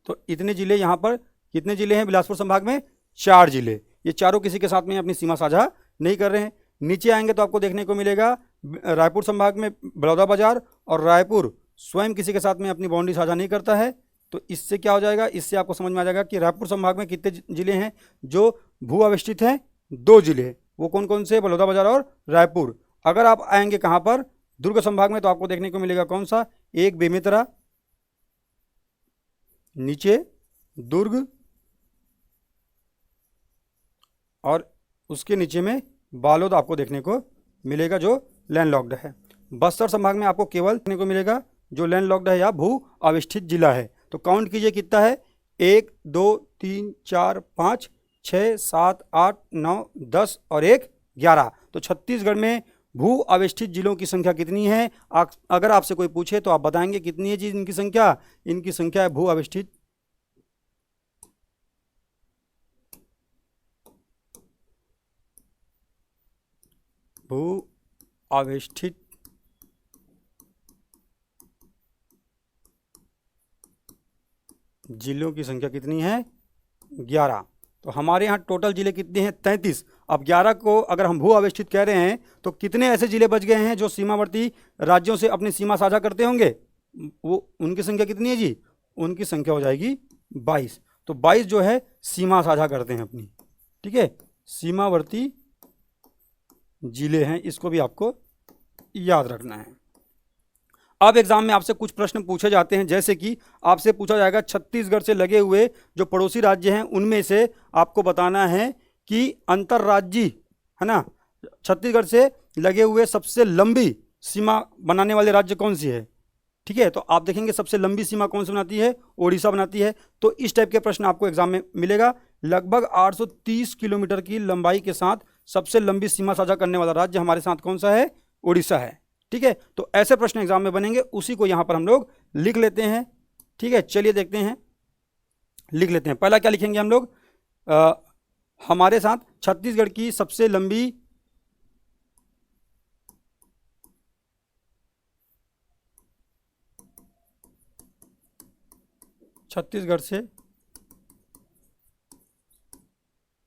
तो इतने जिले यहाँ पर, कितने जिले हैं बिलासपुर संभाग में? 4 जिले। ये चारों किसी के साथ में अपनी सीमा साझा नहीं कर रहे हैं। नीचे आएंगे तो आपको देखने को मिलेगा रायपुर संभाग में बलौदाबाजार और रायपुर स्वयं किसी के साथ में अपनी बाउंड्री साझा नहीं करता है। तो इससे क्या हो जाएगा? इससे आपको समझ में आ जाएगा कि रायपुर संभाग में कितने जिले हैं जो भू अवस्थित हैं? 2 जिले। वो कौन कौन से? बलौदाबाजार और रायपुर। अगर आप आएंगे कहाँ पर? दुर्ग संभाग में, तो आपको देखने को मिलेगा कौन सा? एक बेमेतरा, नीचे दुर्ग और उसके नीचे में बालोद आपको देखने को मिलेगा जो लैंडलॉक्ड है। बस्तर संभाग में आपको केवल देखने को मिलेगा जो लैंडलॉक्ड है या भू अवस्थित जिला है। तो काउंट कीजिए कितना है, 1 2 3 4 5 6 7 8 9 10 और 1 11। तो छत्तीसगढ़ में भू अवस्थित जिलों की संख्या कितनी है? अगर आपसे कोई पूछे तो आप बताएंगे कितनी है जी इनकी संख्या? इनकी संख्या है भू अवस्थित जिलों की संख्या कितनी है? 11। तो हमारे यहाँ टोटल जिले कितने हैं? 33। अब 11 को अगर हम भू अवस्थित कह रहे हैं तो कितने ऐसे जिले बच गए हैं जो सीमावर्ती राज्यों से अपनी सीमा साझा करते होंगे? वो उनकी संख्या कितनी है जी? उनकी संख्या हो जाएगी 22। तो 22 जो है सीमा साझा करते हैं अपनी, ठीक है, सीमावर्ती जिले हैं, इसको भी आपको याद रखना है। अब एग्जाम में आपसे कुछ प्रश्न पूछे जाते हैं, जैसे कि आपसे पूछा जाएगा छत्तीसगढ़ से लगे हुए जो पड़ोसी राज्य हैं उनमें से आपको बताना है कि अंतर्राज्यीय, है ना, छत्तीसगढ़ से लगे हुए सबसे लंबी सीमा बनाने वाले राज्य कौन सी है? ठीक है, तो आप देखेंगे सबसे लंबी सीमा कौन सी बनाती है? ओडिशा बनाती है। तो इस टाइप के प्रश्न आपको एग्जाम में मिलेगा। लगभग 830 किलोमीटर की लंबाई के साथ सबसे लंबी सीमा साझा करने वाला राज्य हमारे साथ कौन सा है? ओडिशा है। ठीक है, तो ऐसे प्रश्न एग्जाम में बनेंगे, उसी को यहां पर हम लोग लिख लेते हैं। ठीक है, चलिए देखते हैं, लिख लेते हैं। पहला क्या लिखेंगे हम लोग? हमारे साथ छत्तीसगढ़ की सबसे लंबी छत्तीसगढ़ से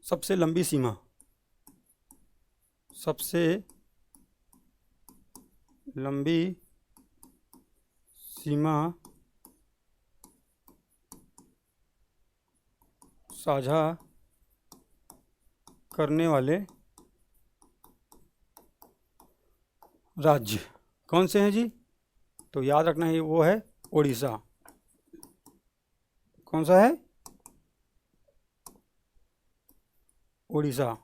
सबसे लंबी सीमा, सबसे लंबी सीमा साझा करने वाले राज्य कौन से हैं जी? तो याद रखना है वो है ओडिशा। कौन सा है? ओडिशा,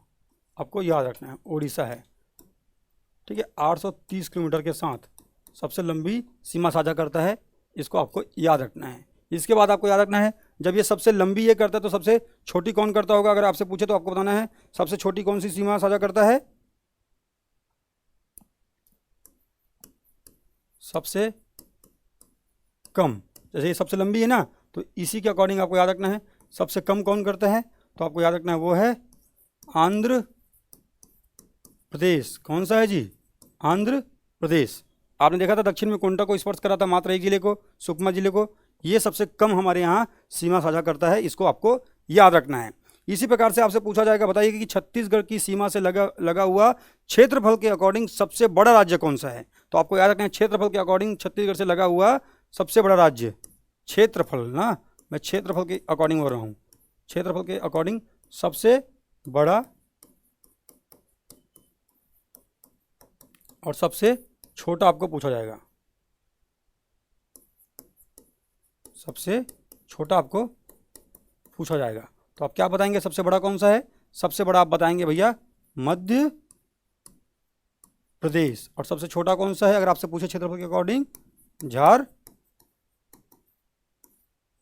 आपको याद रखना है ओडिशा है। ठीक है, 830 किलोमीटर के साथ सबसे लंबी सीमा साझा करता है, इसको आपको याद रखना है। इसके बाद आपको याद रखना है जब ये सबसे लंबी ये करता है तो सबसे छोटी कौन करता होगा? अगर आपसे पूछे तो आपको बताना है सबसे छोटी कौन सी सीमा साझा करता है? सबसे कम। जैसे ये सबसे लंबी है ना, तो इसी के अकॉर्डिंग आपको याद रखना है सबसे कम कौन करता है? तो आपको याद रखना है वो है आंध्र प्रदेश। कौन सा है जी? आंध्र प्रदेश। आपने देखा था दक्षिण में कोंटा को स्पर्श करा था मात्र एक जिले को, सुकमा जिले को। ये सबसे कम हमारे यहाँ सीमा साझा करता है, इसको आपको याद रखना है। इसी प्रकार से आपसे पूछा जाएगा, बताइए कि छत्तीसगढ़ की सीमा से लगा हुआ क्षेत्रफल के अकॉर्डिंग सबसे बड़ा राज्य कौन सा है? तो आपको याद रखना है क्षेत्रफल के अकॉर्डिंग छत्तीसगढ़ से लगा हुआ सबसे बड़ा राज्य, क्षेत्रफल ना, मैं क्षेत्रफल के अकॉर्डिंग हो रहा हूँ, क्षेत्रफल के अकॉर्डिंग सबसे बड़ा और सबसे छोटा आपको पूछा जाएगा। सबसे छोटा आपको पूछा जाएगा, तो आप क्या बताएंगे सबसे बड़ा कौन सा है? सबसे बड़ा आप बताएंगे भैया मध्य प्रदेश। और सबसे छोटा कौन सा है अगर आपसे पूछे क्षेत्रफल के अकॉर्डिंग?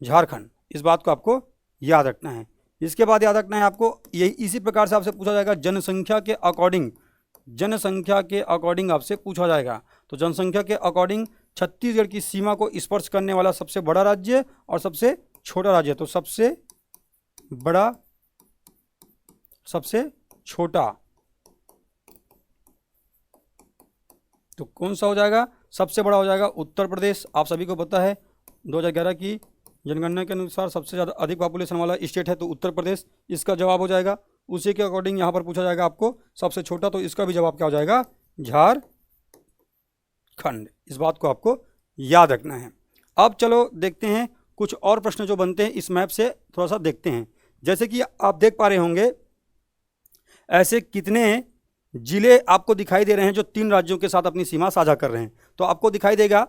झारखंड। इस बात को आपको याद रखना है। इसके बाद याद रखना है आपको, यही इसी प्रकार से आपसे पूछा जाएगा जनसंख्या के अकॉर्डिंग, जनसंख्या के अकॉर्डिंग आपसे पूछा जाएगा। तो जनसंख्या के अकॉर्डिंग छत्तीसगढ़ की सीमा को स्पर्श करने वाला सबसे बड़ा राज्य और सबसे छोटा राज्य, तो सबसे बड़ा सबसे छोटा तो कौन सा हो जाएगा? सबसे बड़ा हो जाएगा उत्तर प्रदेश। आप सभी को पता है 2011 की जनगणना के अनुसार सबसे ज़्यादा अधिक पॉपुलेशन वाला स्टेट है तो उत्तर प्रदेश, इसका जवाब हो जाएगा। उसी के अकॉर्डिंग यहाँ पर पूछा जाएगा आपको सबसे छोटा, तो इसका भी जवाब क्या हो जाएगा? झारखंड। इस बात को आपको याद रखना है। अब चलो देखते हैं कुछ और प्रश्न जो बनते हैं इस मैप से, थोड़ा सा देखते हैं। जैसे कि आप देख पा रहे होंगे ऐसे कितने जिले आपको दिखाई दे रहे हैं जो 3 राज्यों के साथ अपनी सीमा साझा कर रहे हैं। तो आपको दिखाई देगा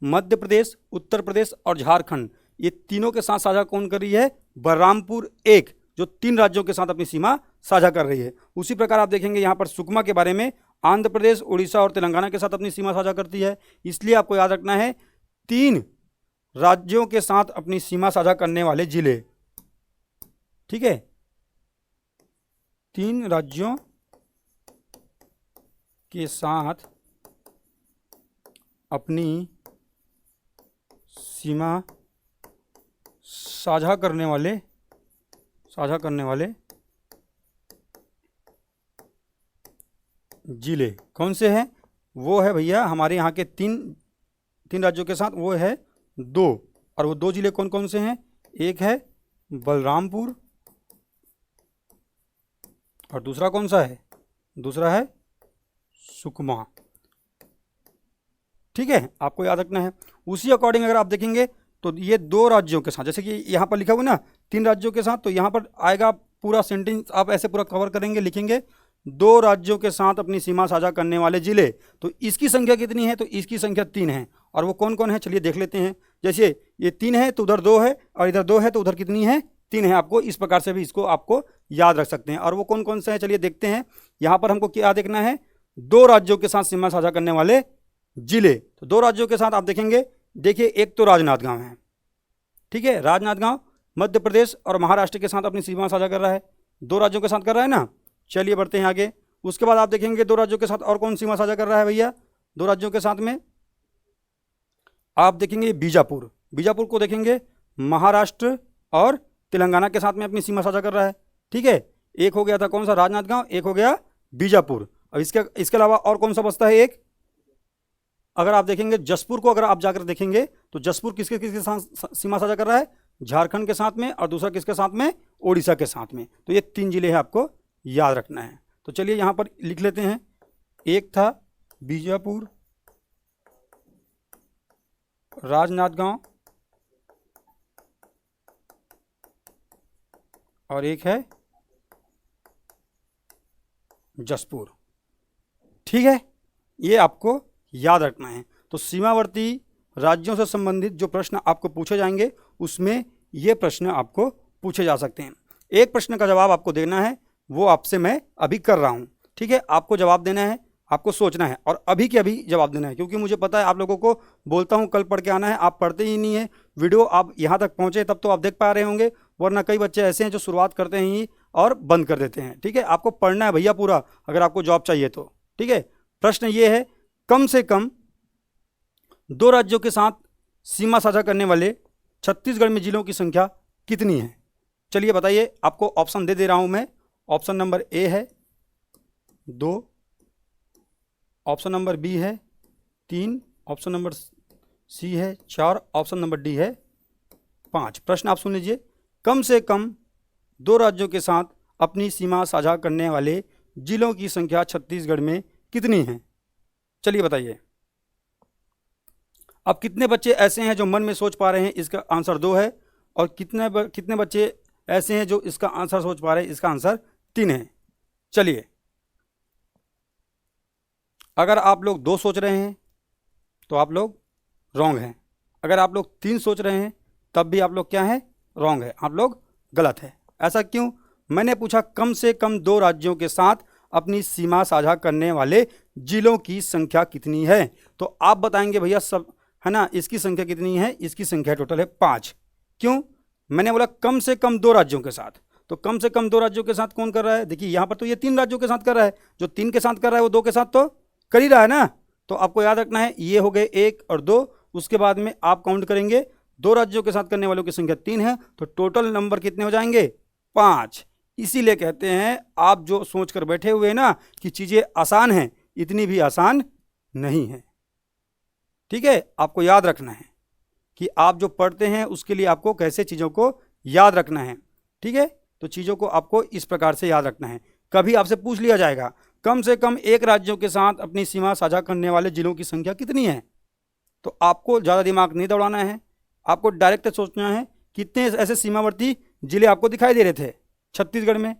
मध्य प्रदेश, उत्तर प्रदेश और झारखंड, ये तीनों के साथ साझा कौन कर रही है? बलरामपुर एक, जो 3 राज्यों के साथ अपनी सीमा साझा कर रही है। उसी प्रकार आप देखेंगे यहाँ पर सुकमा के बारे में, आंध्र प्रदेश, उड़ीसा और तेलंगाना के साथ अपनी सीमा साझा करती है। इसलिए आपको याद रखना है 3 राज्यों के साथ अपनी सीमा साझा करने वाले जिले, ठीक है, 3 राज्यों के साथ अपनी सीमा साझा करने वाले जिले कौन से हैं? वो है भैया हमारे यहाँ के तीन राज्यों के साथ वो है 2, और वो 2 जिले कौन कौन से हैं? एक है बलरामपुर और दूसरा कौन सा है? दूसरा है सुकमा, ठीक है, आपको याद रखना है। उसी अकॉर्डिंग अगर आप देखेंगे तो ये 2 राज्यों के साथ, जैसे कि यहाँ पर लिखा हुआ ना 3 राज्यों के साथ, तो यहाँ पर आएगा पूरा सेंटेंस, आप ऐसे पूरा कवर करेंगे, लिखेंगे 2 राज्यों के साथ अपनी सीमा साझा करने वाले जिले। तो इसकी संख्या कितनी है? तो इसकी संख्या 3 है। और वो कौन कौन है चलिए देख लेते हैं। जैसे ये 3 है तो उधर 2 है, और इधर 2 है तो उधर कितनी है? 3 है। आपको इस प्रकार से भी इसको आपको याद रख सकते हैं। और वो कौन कौन से हैं चलिए देखते हैं। यहाँ पर हमको क्या देखना है? 2 राज्यों के साथ सीमा साझा करने वाले जिले। तो 2 राज्यों के साथ आप देखेंगे, देखिए एक तो राजनांदगांव है, ठीक है, राजनांदगांव मध्य प्रदेश और महाराष्ट्र के साथ अपनी सीमा साझा कर रहा है, 2 राज्यों के साथ कर रहा है ना। चलिए बढ़ते हैं आगे। उसके बाद आप देखेंगे 2 राज्यों के साथ और कौन सीमा साझा कर रहा है भैया? 2 राज्यों के साथ में आप देखेंगे बीजापुर, बीजापुर को देखेंगे महाराष्ट्र और तेलंगाना के साथ में अपनी सीमा साझा कर रहा है, ठीक है। एक हो गया था कौन सा? राजनांदगांव, एक हो गया बीजापुर। अब इसके अलावा और कौन सा बचता है? एक अगर आप देखेंगे जसपुर को, अगर आप जाकर देखेंगे तो जसपुर किसके किसके साथ सीमा साझा कर रहा है? झारखंड के साथ में, और दूसरा किसके साथ में? ओडिशा के साथ में। तो ये 3 जिले हैं, आपको याद रखना है। तो चलिए यहाँ पर लिख लेते हैं। एक था बीजापुर, राजनांदगांव और एक है जसपुर, ठीक है, ये आपको याद रखना है। तो सीमावर्ती राज्यों से संबंधित जो प्रश्न आपको पूछे जाएंगे उसमें ये प्रश्न आपको पूछे जा सकते हैं। एक प्रश्न का जवाब आपको देना है, वो आपसे मैं अभी कर रहा हूँ, ठीक है। आपको जवाब देना है, आपको सोचना है और अभी के अभी जवाब देना है, क्योंकि मुझे पता है आप लोगों को बोलता हूँ कल पढ़ के आना है, आप पढ़ते ही नहीं है। वीडियो आप यहाँ तक पहुँचे तब तो आप देख पा रहे होंगे, वरना कई बच्चे ऐसे हैं जो शुरुआत करते हैं ही और बंद कर देते हैं, ठीक है। आपको पढ़ना है भैया पूरा, अगर आपको जॉब चाहिए तो, ठीक है। प्रश्न ये है, कम से कम 2 राज्यों के साथ सीमा साझा करने वाले छत्तीसगढ़ में जिलों की संख्या कितनी है? चलिए बताइए। आपको ऑप्शन दे रहा हूं मैं। ऑप्शन नंबर ए है 2, ऑप्शन नंबर बी है 3, ऑप्शन नंबर सी है 4, ऑप्शन नंबर डी है 5। प्रश्न आप सुन लीजिए। कम से कम 2 राज्यों के साथ अपनी सीमा साझा करने वाले जिलों की संख्या छत्तीसगढ़ में कितनी है? चलिए बताइए। अब कितने बच्चे ऐसे हैं जो मन में सोच पा रहे हैं? इसका आंसर 2 है। और कितने बच्चे ऐसे हैं जो इसका आंसर सोच पा रहे हैं? इसका आंसर 3 है। चलिए, अगर आप लोग 2 सोच रहे हैं तो आप लोग रॉन्ग हैं। अगर आप लोग 3 सोच रहे हैं तब भी आप लोग क्या हैं? रॉन्ग है, आप लोग गलत है। ऐसा क्यों? मैंने पूछा कम से कम 2 राज्यों के साथ अपनी सीमा साझा करने वाले जिलों की संख्या कितनी है? तो आप बताएंगे भैया सब है ना, इसकी संख्या कितनी है? इसकी संख्या टोटल है 5। क्यों? मैंने बोला कम से कम 2 राज्यों के साथ। तो कम से कम 2 राज्यों के साथ कौन कर रहा है? देखिए यहाँ पर तो ये 3 राज्यों के साथ कर रहा है। जो 3 के साथ कर रहा है वो 2 के साथ तो कर ही रहा है ना। तो आपको याद रखना है, ये हो गए 1 और 2। उसके बाद में आप काउंट करेंगे, 2 राज्यों के साथ करने वालों की संख्या 3 है, तो टोटल नंबर कितने हो जाएंगे? 5। इसीलिए कहते हैं आप जो सोच कर बैठे हुए हैं ना कि चीज़ें आसान हैं, इतनी भी आसान नहीं है, ठीक है। आपको याद रखना है कि आप जो पढ़ते हैं उसके लिए आपको कैसे चीज़ों को याद रखना है, ठीक है। तो चीज़ों को आपको इस प्रकार से याद रखना है। कभी आपसे पूछ लिया जाएगा कम से कम 1 राज्यों के साथ अपनी सीमा साझा करने वाले जिलों की संख्या कितनी है, तो आपको ज़्यादा दिमाग नहीं दौड़ाना है। आपको डायरेक्ट सोचना है कितने ऐसे सीमावर्ती जिले आपको दिखाई दे रहे थे छत्तीसगढ़ में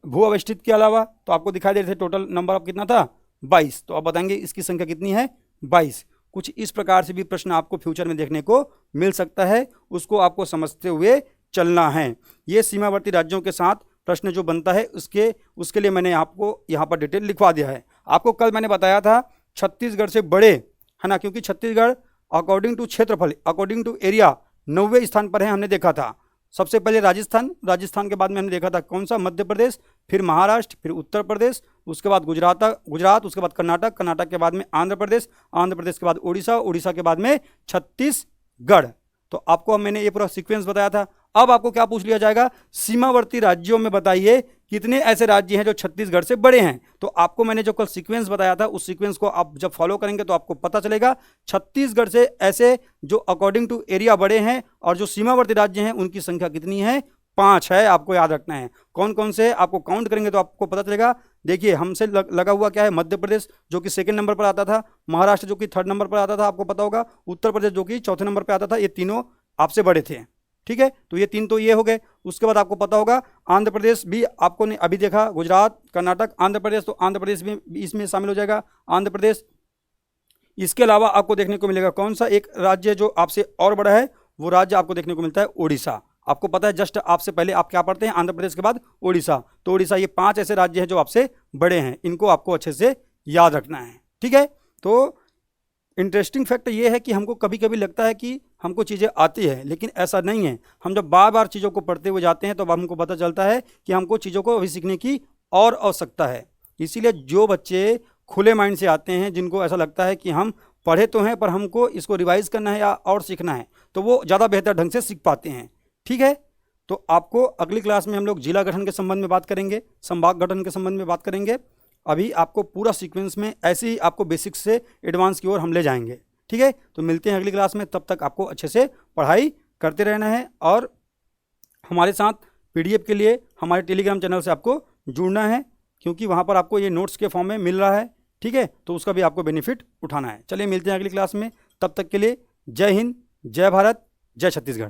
भू अवस्थित के अलावा। तो आपको दिखाई दे रहे थे, टोटल नंबर ऑफ कितना था? 22। तो आप बताएंगे इसकी संख्या कितनी है? 22। कुछ इस प्रकार से भी प्रश्न आपको फ्यूचर में देखने को मिल सकता है, उसको आपको समझते हुए चलना है। ये सीमावर्ती राज्यों के साथ प्रश्न जो बनता है उसके लिए मैंने आपको यहाँ पर डिटेल लिखवा दिया है। आपको कल मैंने बताया था छत्तीसगढ़ से बड़े, है ना, क्योंकि छत्तीसगढ़ अकॉर्डिंग टू क्षेत्रफल, अकॉर्डिंग टू एरिया 90वें स्थान पर है, हमने देखा था। सबसे पहले राजस्थान के बाद में हमने देखा था कौन सा, मध्य प्रदेश, फिर महाराष्ट्र, फिर उत्तर प्रदेश, उसके बाद गुजरात, उसके बाद कर्नाटक के बाद में आंध्र प्रदेश के बाद उड़ीसा के बाद में छत्तीसगढ़। तो आपको मैंने ये पूरा सीक्वेंस बताया था। अब आपको क्या पूछ लिया जाएगा, सीमावर्ती राज्यों में बताइए कितने ऐसे राज्य हैं जो छत्तीसगढ़ से बड़े हैं। तो आपको मैंने जो कल सीक्वेंस बताया था उस सीक्वेंस को आप जब फॉलो करेंगे तो आपको पता चलेगा छत्तीसगढ़ से ऐसे जो अकॉर्डिंग टू एरिया बड़े हैं और जो सीमावर्ती राज्य हैं उनकी संख्या कितनी है, 5 है। आपको याद रखना है कौन कौन से, आपको काउंट करेंगे तो आपको पता चलेगा। देखिए हमसे लगा हुआ क्या है, मध्य प्रदेश जो कि 2nd नंबर पर आता था, महाराष्ट्र जो कि 3rd नंबर पर आता था, आपको पता होगा, उत्तर प्रदेश जो कि 4थे नंबर पर आता था। ये तीनों आपसे बड़े थे, ठीक है। तो ये 3 तो ये हो गए। उसके बाद आपको पता होगा आंध्र प्रदेश भी आपको ने अभी देखा, गुजरात, कर्नाटक, आंध्र प्रदेश, तो आंध्र प्रदेश भी इसमें शामिल हो जाएगा, आंध्र प्रदेश। इसके अलावा आपको देखने को मिलेगा कौन सा एक राज्य जो आपसे और बड़ा है, वो राज्य आपको देखने को मिलता है उड़ीसा। आपको पता है जस्ट आपसे पहले आप क्या पढ़ते हैं, आंध्र प्रदेश के बाद उड़ीसा। तो उड़ीसा, ये 5 ऐसे राज्य हैं जो आपसे बड़े हैं, इनको आपको अच्छे से याद रखना है, ठीक है। तो इंटरेस्टिंग फैक्ट ये है कि हमको कभी कभी लगता है कि हमको चीज़ें आती है, लेकिन ऐसा नहीं है। हम जब बार बार चीज़ों को पढ़ते हुए जाते हैं तो हमको पता चलता है कि हमको चीज़ों को अभी सीखने की और आवश्यकता है। इसीलिए जो बच्चे खुले माइंड से आते हैं, जिनको ऐसा लगता है कि हम पढ़े तो हैं पर हमको इसको रिवाइज करना है या और सीखना है, तो वो ज़्यादा बेहतर ढंग से सीख पाते हैं, ठीक है। तो आपको अगली क्लास में हम लोग जिला गठन के संबंध में बात करेंगे, संभाग गठन के संबंध में बात करेंगे। अभी आपको पूरा सीक्वेंस में ऐसे ही आपको बेसिक्स से एडवांस की ओर हम ले जाएंगे, ठीक है। तो मिलते हैं अगली क्लास में, तब तक आपको अच्छे से पढ़ाई करते रहना है और हमारे साथ PDF के लिए हमारे टेलीग्राम चैनल से आपको जुड़ना है, क्योंकि वहाँ पर आपको ये नोट्स के फॉर्म में मिल रहा है, ठीक है। तो उसका भी आपको बेनिफिट उठाना है। चलिए मिलते हैं अगली क्लास में, तब तक के लिए जय हिंद, जय भारत, जय छत्तीसगढ़।